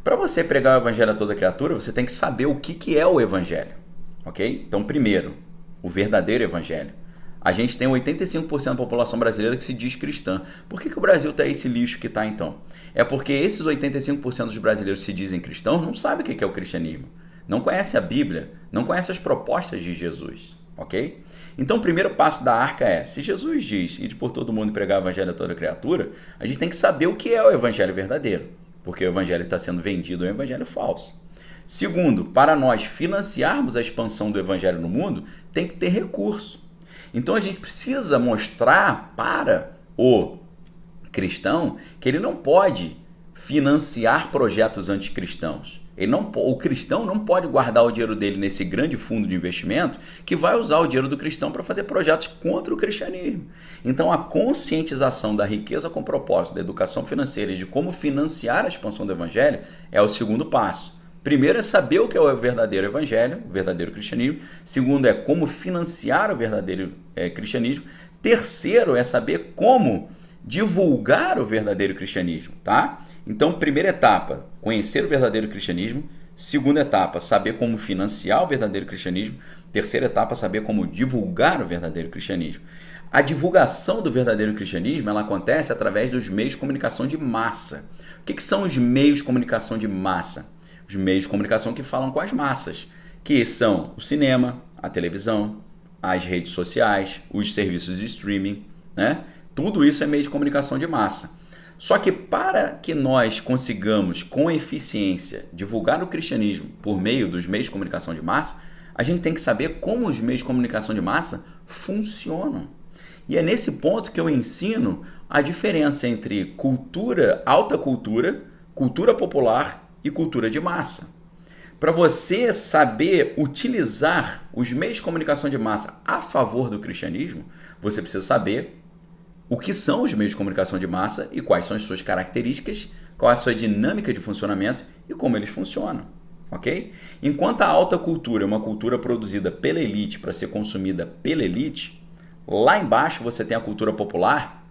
Para você pregar o evangelho a toda criatura, você tem que saber o que é o evangelho, ok? Então, primeiro, o verdadeiro evangelho. A gente tem 85% da população brasileira que se diz cristã. Por que o Brasil está esse lixo que está então? É porque esses 85% dos brasileiros que se dizem cristãos não sabem o que é o cristianismo. Não conhece a Bíblia, não conhece as propostas de Jesus, ok? Então o primeiro passo da Arca é, se Jesus diz, ide por todo mundo e pregar o evangelho a toda criatura, a gente tem que saber o que é o evangelho verdadeiro, porque o evangelho está sendo vendido, é um evangelho falso. Segundo, para nós financiarmos a expansão do evangelho no mundo, tem que ter recurso. Então a gente precisa mostrar para o cristão que ele não pode financiar projetos anticristãos. O cristão não pode guardar o dinheiro dele nesse grande fundo de investimento que vai usar o dinheiro do cristão para fazer projetos contra o cristianismo. Então a conscientização da riqueza com propósito, da educação financeira e de como financiar a expansão do evangelho é o segundo passo. Primeiro é saber o que é o verdadeiro evangelho, o verdadeiro cristianismo. Segundo é como financiar o verdadeiro cristianismo. Terceiro é saber como divulgar o verdadeiro cristianismo, tá? Então, primeira etapa, conhecer o verdadeiro cristianismo. Segunda etapa, saber como financiar o verdadeiro cristianismo. Terceira etapa, saber como divulgar o verdadeiro cristianismo. A divulgação do verdadeiro cristianismo ela acontece através dos meios de comunicação de massa. O que são os meios de comunicação de massa? Os meios de comunicação que falam com as massas, que são o cinema, a televisão, as redes sociais, os serviços de streaming, né? Tudo isso é meio de comunicação de massa. Só que para que nós consigamos, com eficiência, divulgar o cristianismo por meio dos meios de comunicação de massa, a gente tem que saber como os meios de comunicação de massa funcionam. E é nesse ponto que eu ensino a diferença entre cultura, alta cultura, cultura popular e cultura de massa. Para você saber utilizar os meios de comunicação de massa a favor do cristianismo, você precisa saber o que são os meios de comunicação de massa e quais são as suas características, qual é a sua dinâmica de funcionamento e como eles funcionam. ok? Enquanto a alta cultura é uma cultura produzida pela elite para ser consumida pela elite, lá embaixo você tem a cultura popular,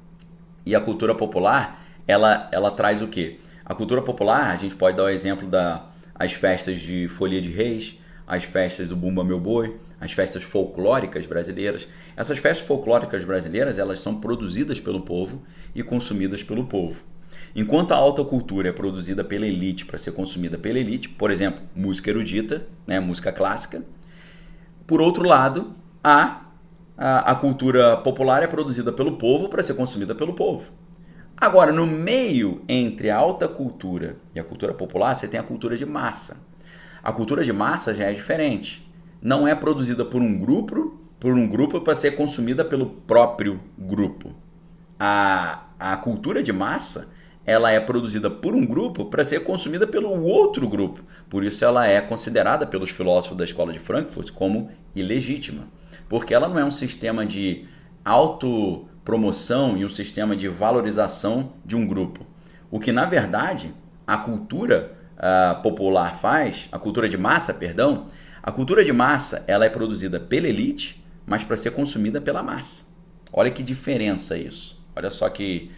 e a cultura popular, ela traz o quê? A cultura popular, a gente pode dar o exemplo das festas de Folia de Reis, as festas do Bumba Meu Boi, as festas folclóricas brasileiras. Essas festas folclóricas brasileiras, elas são produzidas pelo povo e consumidas pelo povo. Enquanto a alta cultura é produzida pela elite para ser consumida pela elite, por exemplo, música erudita, né, música clássica, por outro lado, a cultura popular é produzida pelo povo para ser consumida pelo povo. Agora, no meio entre a alta cultura e a cultura popular, você tem a cultura de massa. A cultura de massa já é diferente. Não é produzida por um grupo para ser consumida pelo próprio grupo. A cultura de massa, ela é produzida por um grupo para ser consumida pelo outro grupo. Por isso ela é considerada pelos filósofos da escola de Frankfurt como ilegítima. Porque ela não é um sistema de autopromoção e um sistema de valorização de um grupo. O que, na verdade, a cultura popular faz, a cultura de massa, perdão, a cultura de massa ela é produzida pela elite, mas para ser consumida pela massa. Olha que diferença isso. Olha só que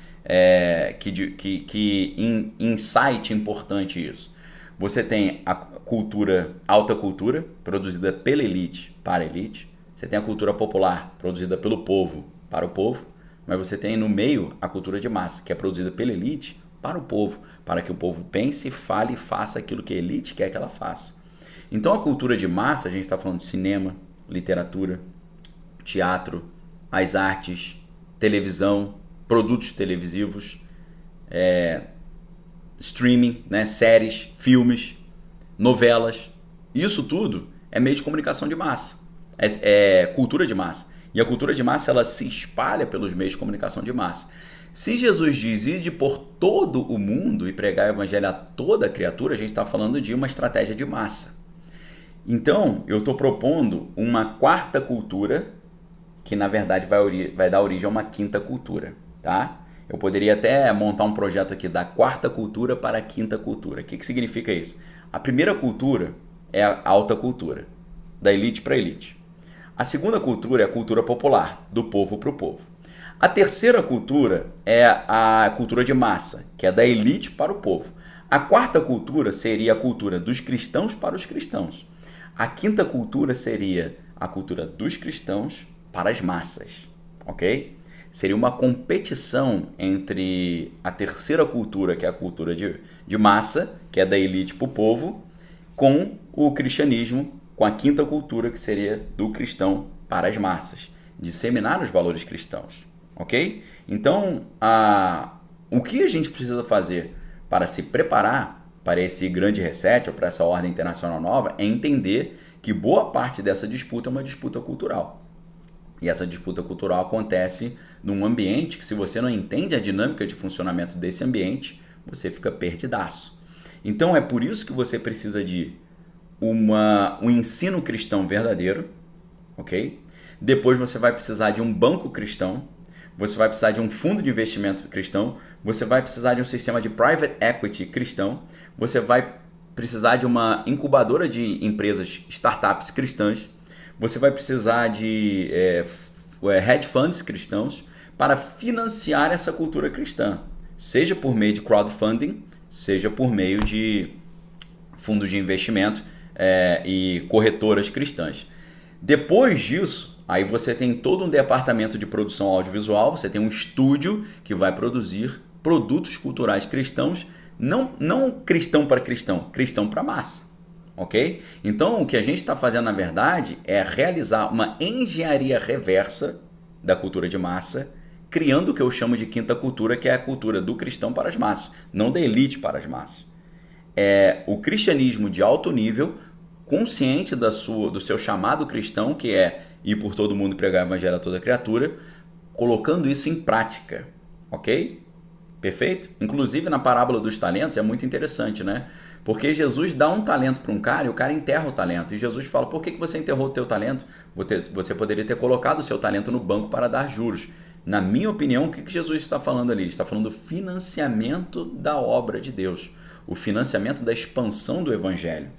insight importante isso. Você tem a cultura, alta cultura, produzida pela elite para a elite. Você tem a cultura popular, produzida pelo povo para o povo. Mas você tem no meio a cultura de massa, que é produzida pela elite para o povo, para que o povo pense, fale e faça aquilo que a elite quer que ela faça. Então a cultura de massa, a gente está falando de cinema, literatura, teatro, as artes, televisão, produtos televisivos, streaming, né, séries, filmes, novelas. Isso tudo é meio de comunicação de massa, é cultura de massa. E a cultura de massa ela se espalha pelos meios de comunicação de massa. Se Jesus diz ide por todo o mundo e pregar o evangelho a toda criatura, a gente está falando de uma estratégia de massa. Então, eu estou propondo uma quarta cultura que, na verdade, vai dar origem a uma quinta cultura. Tá? Eu poderia até montar um projeto aqui da quarta cultura para a quinta cultura. O que significa isso? A primeira cultura é a alta cultura, da elite para a elite. A segunda cultura é a cultura popular, do povo para o povo. A terceira cultura é a cultura de massa, que é da elite para o povo. A quarta cultura seria a cultura dos cristãos para os cristãos. A quinta cultura seria a cultura dos cristãos para as massas, ok? Seria uma competição entre a terceira cultura, que é a cultura de massa, que é da elite para o povo, com o cristianismo, com a quinta cultura, que seria do cristão para as massas. Disseminar os valores cristãos, ok? Então, o que a gente precisa fazer para se preparar para esse grande reset ou para essa ordem internacional nova é entender que boa parte dessa disputa é uma disputa cultural. E essa disputa cultural acontece num ambiente que, se você não entende a dinâmica de funcionamento desse ambiente, você fica perdidaço. Então é por isso que você precisa de um ensino cristão verdadeiro, ok? Depois você vai precisar de um banco cristão, você vai precisar de um fundo de investimento cristão, você vai precisar de um sistema de private equity cristão, você vai precisar de uma incubadora de empresas, startups cristãs, você vai precisar de hedge funds cristãos para financiar essa cultura cristã, seja por meio de crowdfunding, seja por meio de fundos de investimento e corretoras cristãs. Depois disso, aí você tem todo um departamento de produção audiovisual, você tem um estúdio que vai produzir produtos culturais cristãos, não cristão para cristão, cristão para massa. Ok? Então, o que a gente está fazendo, na verdade, é realizar uma engenharia reversa da cultura de massa, criando o que eu chamo de quinta cultura, que é a cultura do cristão para as massas, não da elite para as massas. É o cristianismo de alto nível, consciente do seu chamado cristão, que é ir por todo mundo e pregar o evangelho a toda criatura, colocando isso em prática. Ok? Perfeito? Inclusive, na parábola dos talentos, é muito interessante, né? Porque Jesus dá um talento para um cara e o cara enterra o talento. E Jesus fala, por que você enterrou o teu talento? Você poderia ter colocado o seu talento no banco para dar juros. Na minha opinião, o que Jesus está falando ali? Ele está falando do financiamento da obra de Deus. O financiamento da expansão do evangelho.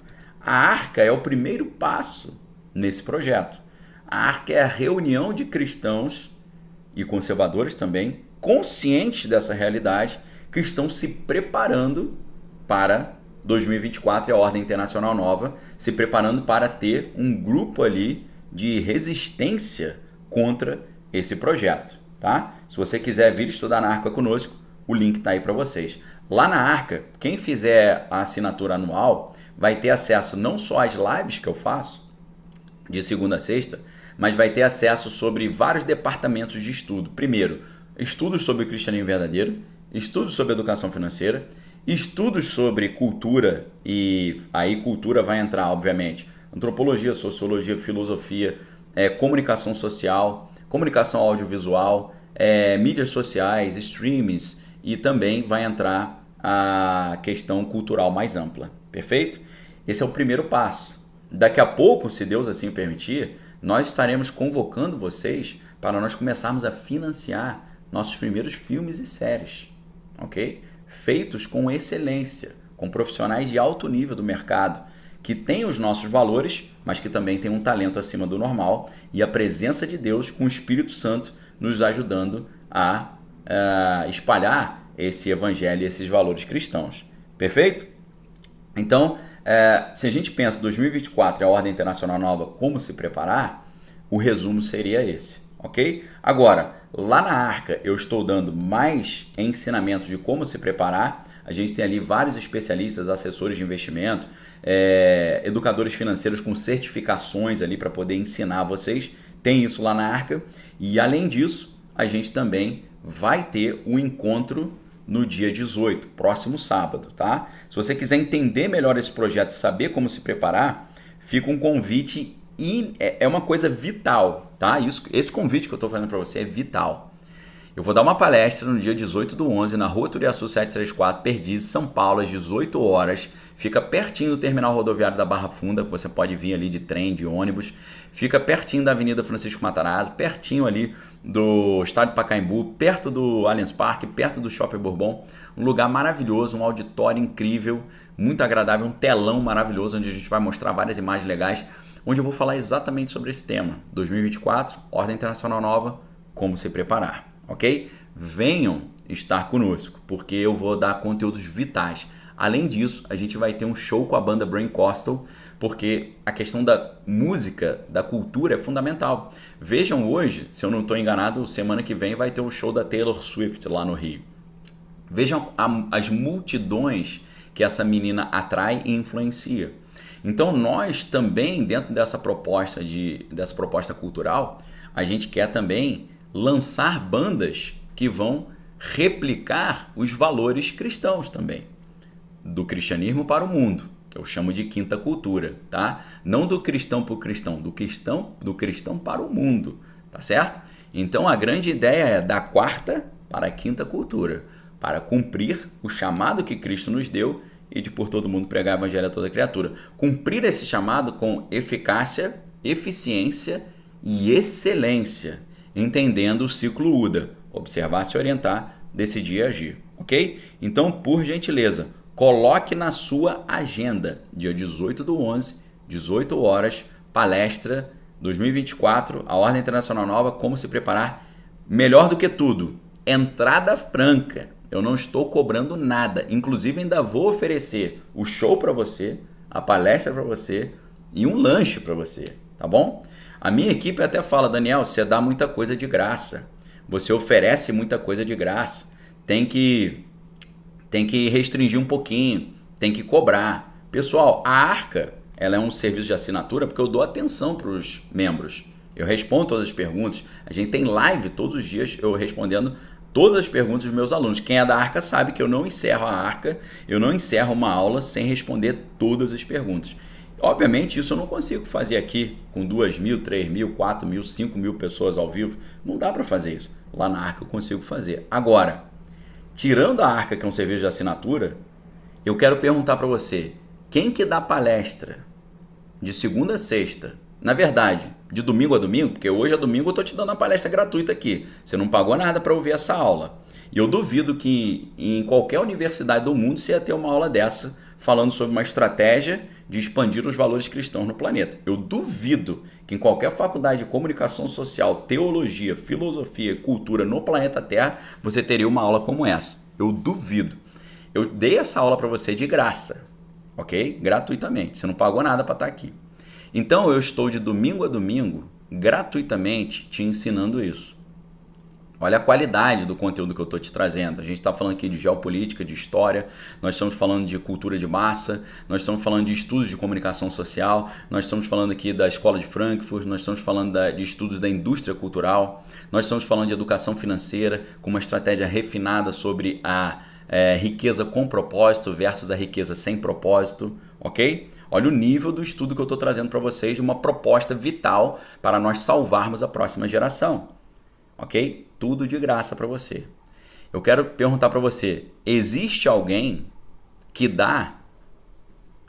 A Arca é o primeiro passo nesse projeto. A Arca é a reunião de cristãos e conservadores também, conscientes dessa realidade, que estão se preparando para 2024 e a ordem internacional nova, se preparando para ter um grupo ali de resistência contra esse projeto, tá? Se você quiser vir estudar na Arca conosco, o link está aí para vocês. Lá na Arca, quem fizer a assinatura anual vai ter acesso não só às lives que eu faço, de segunda a sexta, mas vai ter acesso sobre vários departamentos de estudo. Primeiro, estudos sobre o cristianismo verdadeiro, estudos sobre educação financeira, estudos sobre cultura, e aí cultura vai entrar, obviamente, antropologia, sociologia, filosofia, comunicação social, comunicação audiovisual, mídias sociais, streams, e também vai entrar a questão cultural mais ampla, perfeito? Esse é o primeiro passo. Daqui a pouco, se Deus assim permitir, nós estaremos convocando vocês para nós começarmos a financiar nossos primeiros filmes e séries, ok? Feitos com excelência, com profissionais de alto nível do mercado, que têm os nossos valores, mas que também têm um talento acima do normal e a presença de Deus com o Espírito Santo nos ajudando a espalhar esse evangelho e esses valores cristãos. Perfeito? Então, se a gente pensa 2024 e a ordem internacional nova, como se preparar, o resumo seria esse, ok? Agora, lá na Arca eu estou dando mais ensinamentos de como se preparar. A gente tem ali vários especialistas, assessores de investimento, educadores financeiros com certificações ali para poder ensinar vocês. Tem isso lá na Arca. E além disso, a gente também vai ter um encontro no dia 18, próximo sábado, tá? Se você quiser entender melhor esse projeto e saber como se preparar, fica um convite e é uma coisa vital, tá? Esse convite que eu estou fazendo para você é vital. Eu vou dar uma palestra no dia 18/11 na Rua Turiaçu 734, Perdizes, São Paulo, às 18 horas. Fica pertinho do terminal rodoviário da Barra Funda, você pode vir ali de trem, de ônibus. Fica pertinho da Avenida Francisco Matarazzo, pertinho ali do Estádio Pacaembu, perto do Allianz Parque, perto do Shopping Bourbon. Um lugar maravilhoso, um auditório incrível, muito agradável, um telão maravilhoso onde a gente vai mostrar várias imagens legais, onde eu vou falar exatamente sobre esse tema. 2024, Ordem Internacional Nova, como se preparar, ok? Venham estar conosco, porque eu vou dar conteúdos vitais. Além disso, a gente vai ter um show com a banda Brain Costal, porque a questão da música, da cultura é fundamental. Vejam hoje, se eu não estou enganado, semana que vem vai ter o show da Taylor Swift lá no Rio. Vejam as multidões que essa menina atrai e influencia. Então nós também, dentro dessa proposta cultural, a gente quer também lançar bandas que vão replicar os valores cristãos também. Do cristianismo para o mundo, que eu chamo de quinta cultura, tá? Não do cristão para o cristão, do cristão para o mundo, tá certo? Então a grande ideia é da quarta para a quinta cultura, para cumprir o chamado que Cristo nos deu e de por todo mundo pregar o evangelho a toda criatura. Cumprir esse chamado com eficácia, eficiência e excelência, entendendo o ciclo UDA, observar, se orientar, decidir e agir, ok? Então, por gentileza, coloque na sua agenda, dia 18/11, 18 horas, palestra 2024, a Ordem Internacional Nova, como se preparar. Melhor do que tudo, entrada franca. Eu não estou cobrando nada. Inclusive, ainda vou oferecer o show para você, a palestra para você e um lanche para você, tá bom? A minha equipe até fala, Daniel, você dá muita coisa de graça. Você oferece muita coisa de graça. Tem que restringir um pouquinho, tem que cobrar. Pessoal, a Arca, ela é um serviço de assinatura porque eu dou atenção para os membros. Eu respondo todas as perguntas. A gente tem live todos os dias eu respondendo todas as perguntas dos meus alunos. Quem é da Arca sabe que eu não encerro a Arca, eu não encerro uma aula sem responder todas as perguntas. Obviamente isso eu não consigo fazer aqui com 2.000, 3.000, 4.000, 5.000 pessoas ao vivo. Não dá para fazer isso. Lá na Arca eu consigo fazer. Agora, tirando a Arca, que é um serviço de assinatura, eu quero perguntar para você, quem que dá palestra de segunda a sexta? Na verdade, de domingo a domingo, porque hoje é domingo eu estou te dando uma palestra gratuita aqui. Você não pagou nada para ouvir essa aula. E eu duvido que em qualquer universidade do mundo você ia ter uma aula dessa falando sobre uma estratégia de expandir os valores cristãos no planeta. Eu duvido que em qualquer faculdade de comunicação social, teologia, filosofia e cultura no planeta Terra, você teria uma aula como essa. Eu duvido. Eu dei essa aula para você de graça, ok? Gratuitamente. Você não pagou nada para estar aqui. Então eu estou de domingo a domingo, gratuitamente, te ensinando isso. Olha a qualidade do conteúdo que eu estou te trazendo. A gente está falando aqui de geopolítica, de história, nós estamos falando de cultura de massa, nós estamos falando de estudos de comunicação social, nós estamos falando aqui da Escola de Frankfurt, nós estamos falando de estudos da indústria cultural, nós estamos falando de educação financeira com uma estratégia refinada sobre a riqueza com propósito versus a riqueza sem propósito, ok? Olha o nível do estudo que eu estou trazendo para vocês, de uma proposta vital para nós salvarmos a próxima geração. Ok? Tudo de graça para você. Eu quero perguntar para você, existe alguém que dá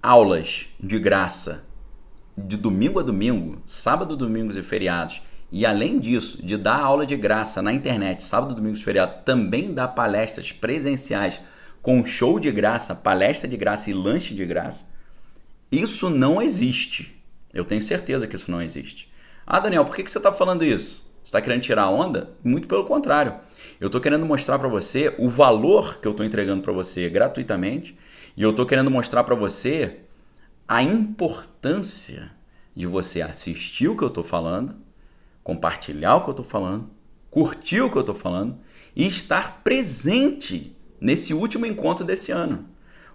aulas de graça de domingo a domingo, sábado, domingos e feriados, e além disso, de dar aula de graça na internet, sábado, domingos e feriados, também dá palestras presenciais com show de graça, palestra de graça e lanche de graça? Isso não existe. Eu tenho certeza que isso não existe. Ah, Daniel, por que você está falando isso? Você está querendo tirar onda? Muito pelo contrário. Eu estou querendo mostrar para você o valor que eu estou entregando para você gratuitamente e eu estou querendo mostrar para você a importância de você assistir o que eu estou falando, compartilhar o que eu estou falando, curtir o que eu estou falando e estar presente nesse último encontro desse ano.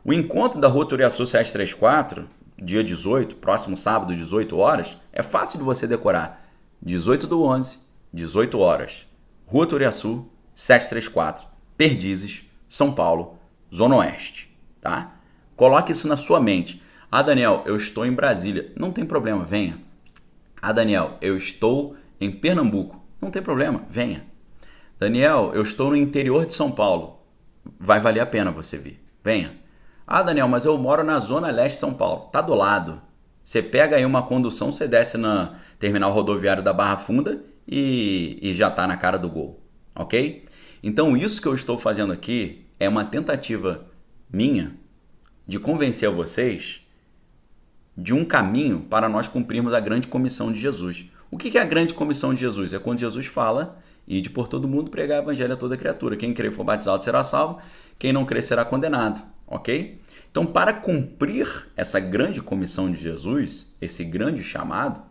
O encontro da Rua Turiaçu 734, dia 18, próximo sábado, 18 horas, é fácil de você decorar. 18/11, 18 horas, Rua Turiaçu, 734, Perdizes, São Paulo, Zona Oeste, tá? Coloque isso na sua mente. Ah, Daniel, eu estou em Brasília. Não tem problema, venha. Ah, Daniel, eu estou em Pernambuco. Não tem problema, venha. Daniel, eu estou no interior de São Paulo. Vai valer a pena você vir. Venha. Ah, Daniel, mas eu moro na Zona Leste de São Paulo. Tá do lado. Você pega aí uma condução, você desce na terminal rodoviário da Barra Funda e já está na cara do gol, ok? Então isso que eu estou fazendo aqui é uma tentativa minha de convencer vocês de um caminho para nós cumprirmos a grande comissão de Jesus. O que é a grande comissão de Jesus? É quando Jesus fala, ide por todo mundo pregar o evangelho a toda criatura. Quem crer e for batizado será salvo, quem não crer será condenado, ok? Então, para cumprir essa grande comissão de Jesus, esse grande chamado,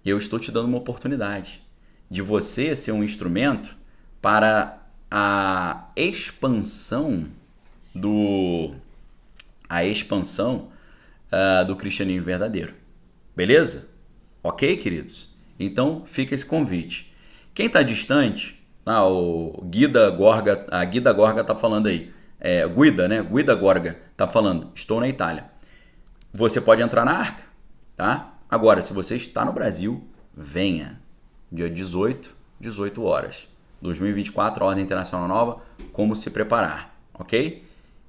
eu estou te dando uma oportunidade de você ser um instrumento para a expansão do cristianismo verdadeiro. Beleza? Ok, queridos? Então, fica esse convite. Quem está distante, o Guida Gorga, a Guida Gorga está falando aí. Guida, né? Guida Gorga está falando, estou na Itália. Você pode entrar na Arca, tá? Agora, se você está no Brasil, venha. Dia 18, 18 horas. 2024, Ordem Internacional Nova, como se preparar, ok?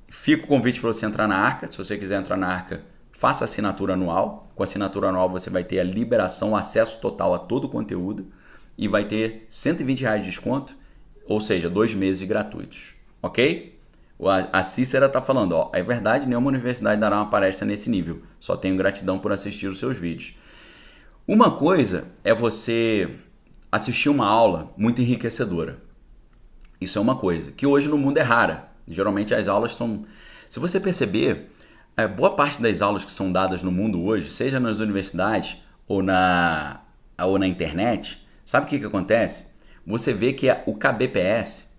Fica o convite para você entrar na Arca. Se você quiser entrar na Arca, faça assinatura anual. Com a assinatura anual você vai ter a liberação, acesso total a todo o conteúdo e vai ter R$120 de desconto, ou seja, 2 meses gratuitos, ok? A Cícera está falando, é verdade, nenhuma universidade dará uma palestra nesse nível. Só tenho gratidão por assistir os seus vídeos. Uma coisa é você assistir uma aula muito enriquecedora. Isso é uma coisa que hoje no mundo é rara. Geralmente as aulas são... Se você perceber, boa parte das aulas que são dadas no mundo hoje, seja nas universidades ou na internet, sabe o que acontece? Você vê que o KBPS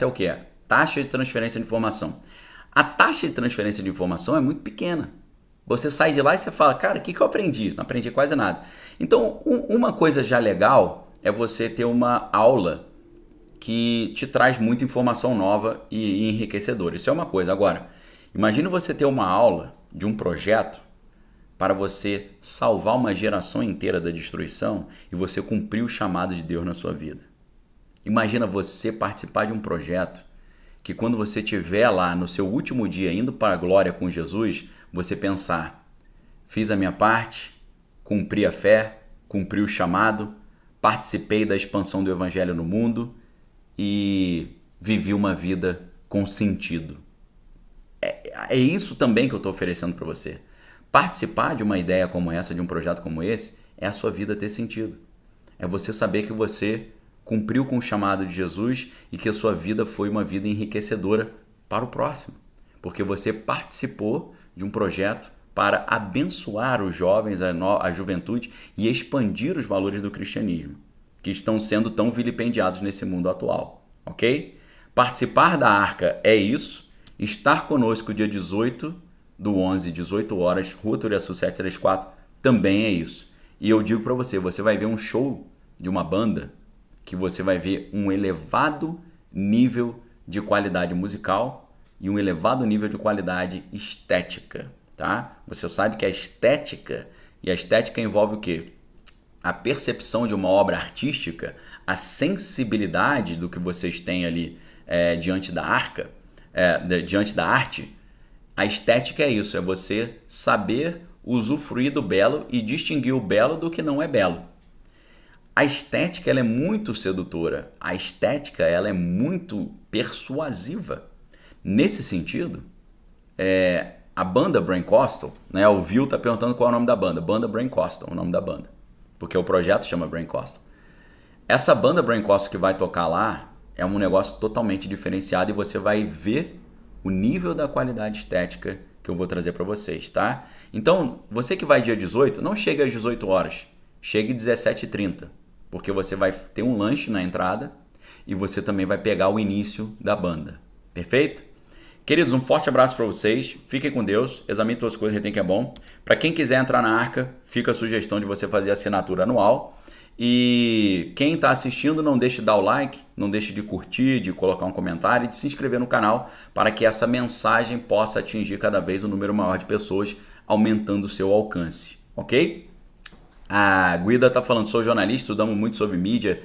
é o quê? Taxa de transferência de informação. A taxa de transferência de informação é muito pequena. Você sai de lá e você fala, cara, o que eu aprendi? Não aprendi quase nada. Então, uma coisa já legal é você ter uma aula que te traz muita informação nova e enriquecedora. Isso é uma coisa. Agora, imagine você ter uma aula de um projeto para você salvar uma geração inteira da destruição e você cumprir o chamado de Deus na sua vida. Imagina você participar de um projeto que quando você estiver lá no seu último dia indo para a glória com Jesus, você pensar, fiz a minha parte, cumpri a fé, cumpri o chamado, participei da expansão do evangelho no mundo e vivi uma vida com sentido. É isso também que eu estou oferecendo para você. Participar de uma ideia como essa, de um projeto como esse, é a sua vida ter sentido. É você saber que você cumpriu com o chamado de Jesus e que a sua vida foi uma vida enriquecedora para o próximo. Porque você participou de um projeto para abençoar os jovens, a juventude e expandir os valores do cristianismo, que estão sendo tão vilipendiados nesse mundo atual, ok? Participar da Arca é isso. Estar conosco dia 18 do 11, 18 horas, Rua Turiaçu 734, também é isso. E eu digo para você, você vai ver um show de uma banda que você vai ver um elevado nível de qualidade musical e um elevado nível de qualidade estética, tá? Você sabe que a estética envolve o quê? A percepção de uma obra artística, a sensibilidade do que vocês têm ali diante da arca, diante da arte. A estética é isso, é você saber usufruir do belo e distinguir o belo do que não é belo. A estética ela é muito sedutora, a estética ela é muito persuasiva. Nesse sentido, a banda Braincostal, né, o Vil está perguntando qual é o nome da banda. Banda Braincostal, o nome da banda, porque o projeto chama Braincostal. Essa banda Braincostal que vai tocar lá é um negócio totalmente diferenciado e você vai ver o nível da qualidade estética que eu vou trazer para vocês, tá? Então, você que vai dia 18, não chega às 18 horas, chegue às 17h30, porque você vai ter um lanche na entrada e você também vai pegar o início da banda, perfeito? Queridos, um forte abraço para vocês, fiquem com Deus, examine todas as coisas, retém que é bom. Para quem quiser entrar na Arca, fica a sugestão de você fazer a assinatura anual. E quem está assistindo, não deixe de dar o like, não deixe de curtir, de colocar um comentário e de se inscrever no canal para que essa mensagem possa atingir cada vez um número maior de pessoas, aumentando o seu alcance, ok? A Guida está falando, sou jornalista, estudamos muito sobre mídia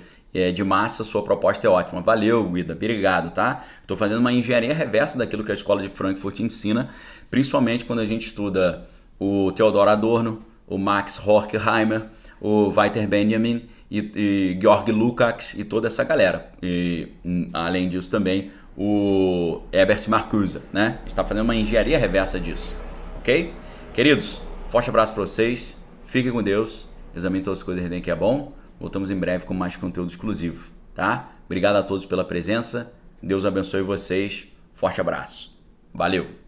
de massa, sua proposta é ótima. Valeu, Guida, obrigado, tá? Estou fazendo uma engenharia reversa daquilo que a Escola de Frankfurt ensina, principalmente quando a gente estuda o Theodor Adorno, o Max Horkheimer, o Walter Benjamin e Georg Lukács e toda essa galera. E além disso também o Herbert Marcuse, né? Está fazendo uma engenharia reversa disso, ok? Queridos, forte abraço para vocês, fiquem com Deus, examine todas as coisas que é bom. Voltamos em breve com mais conteúdo exclusivo, tá? Obrigado a todos pela presença, Deus abençoe vocês, forte abraço, valeu!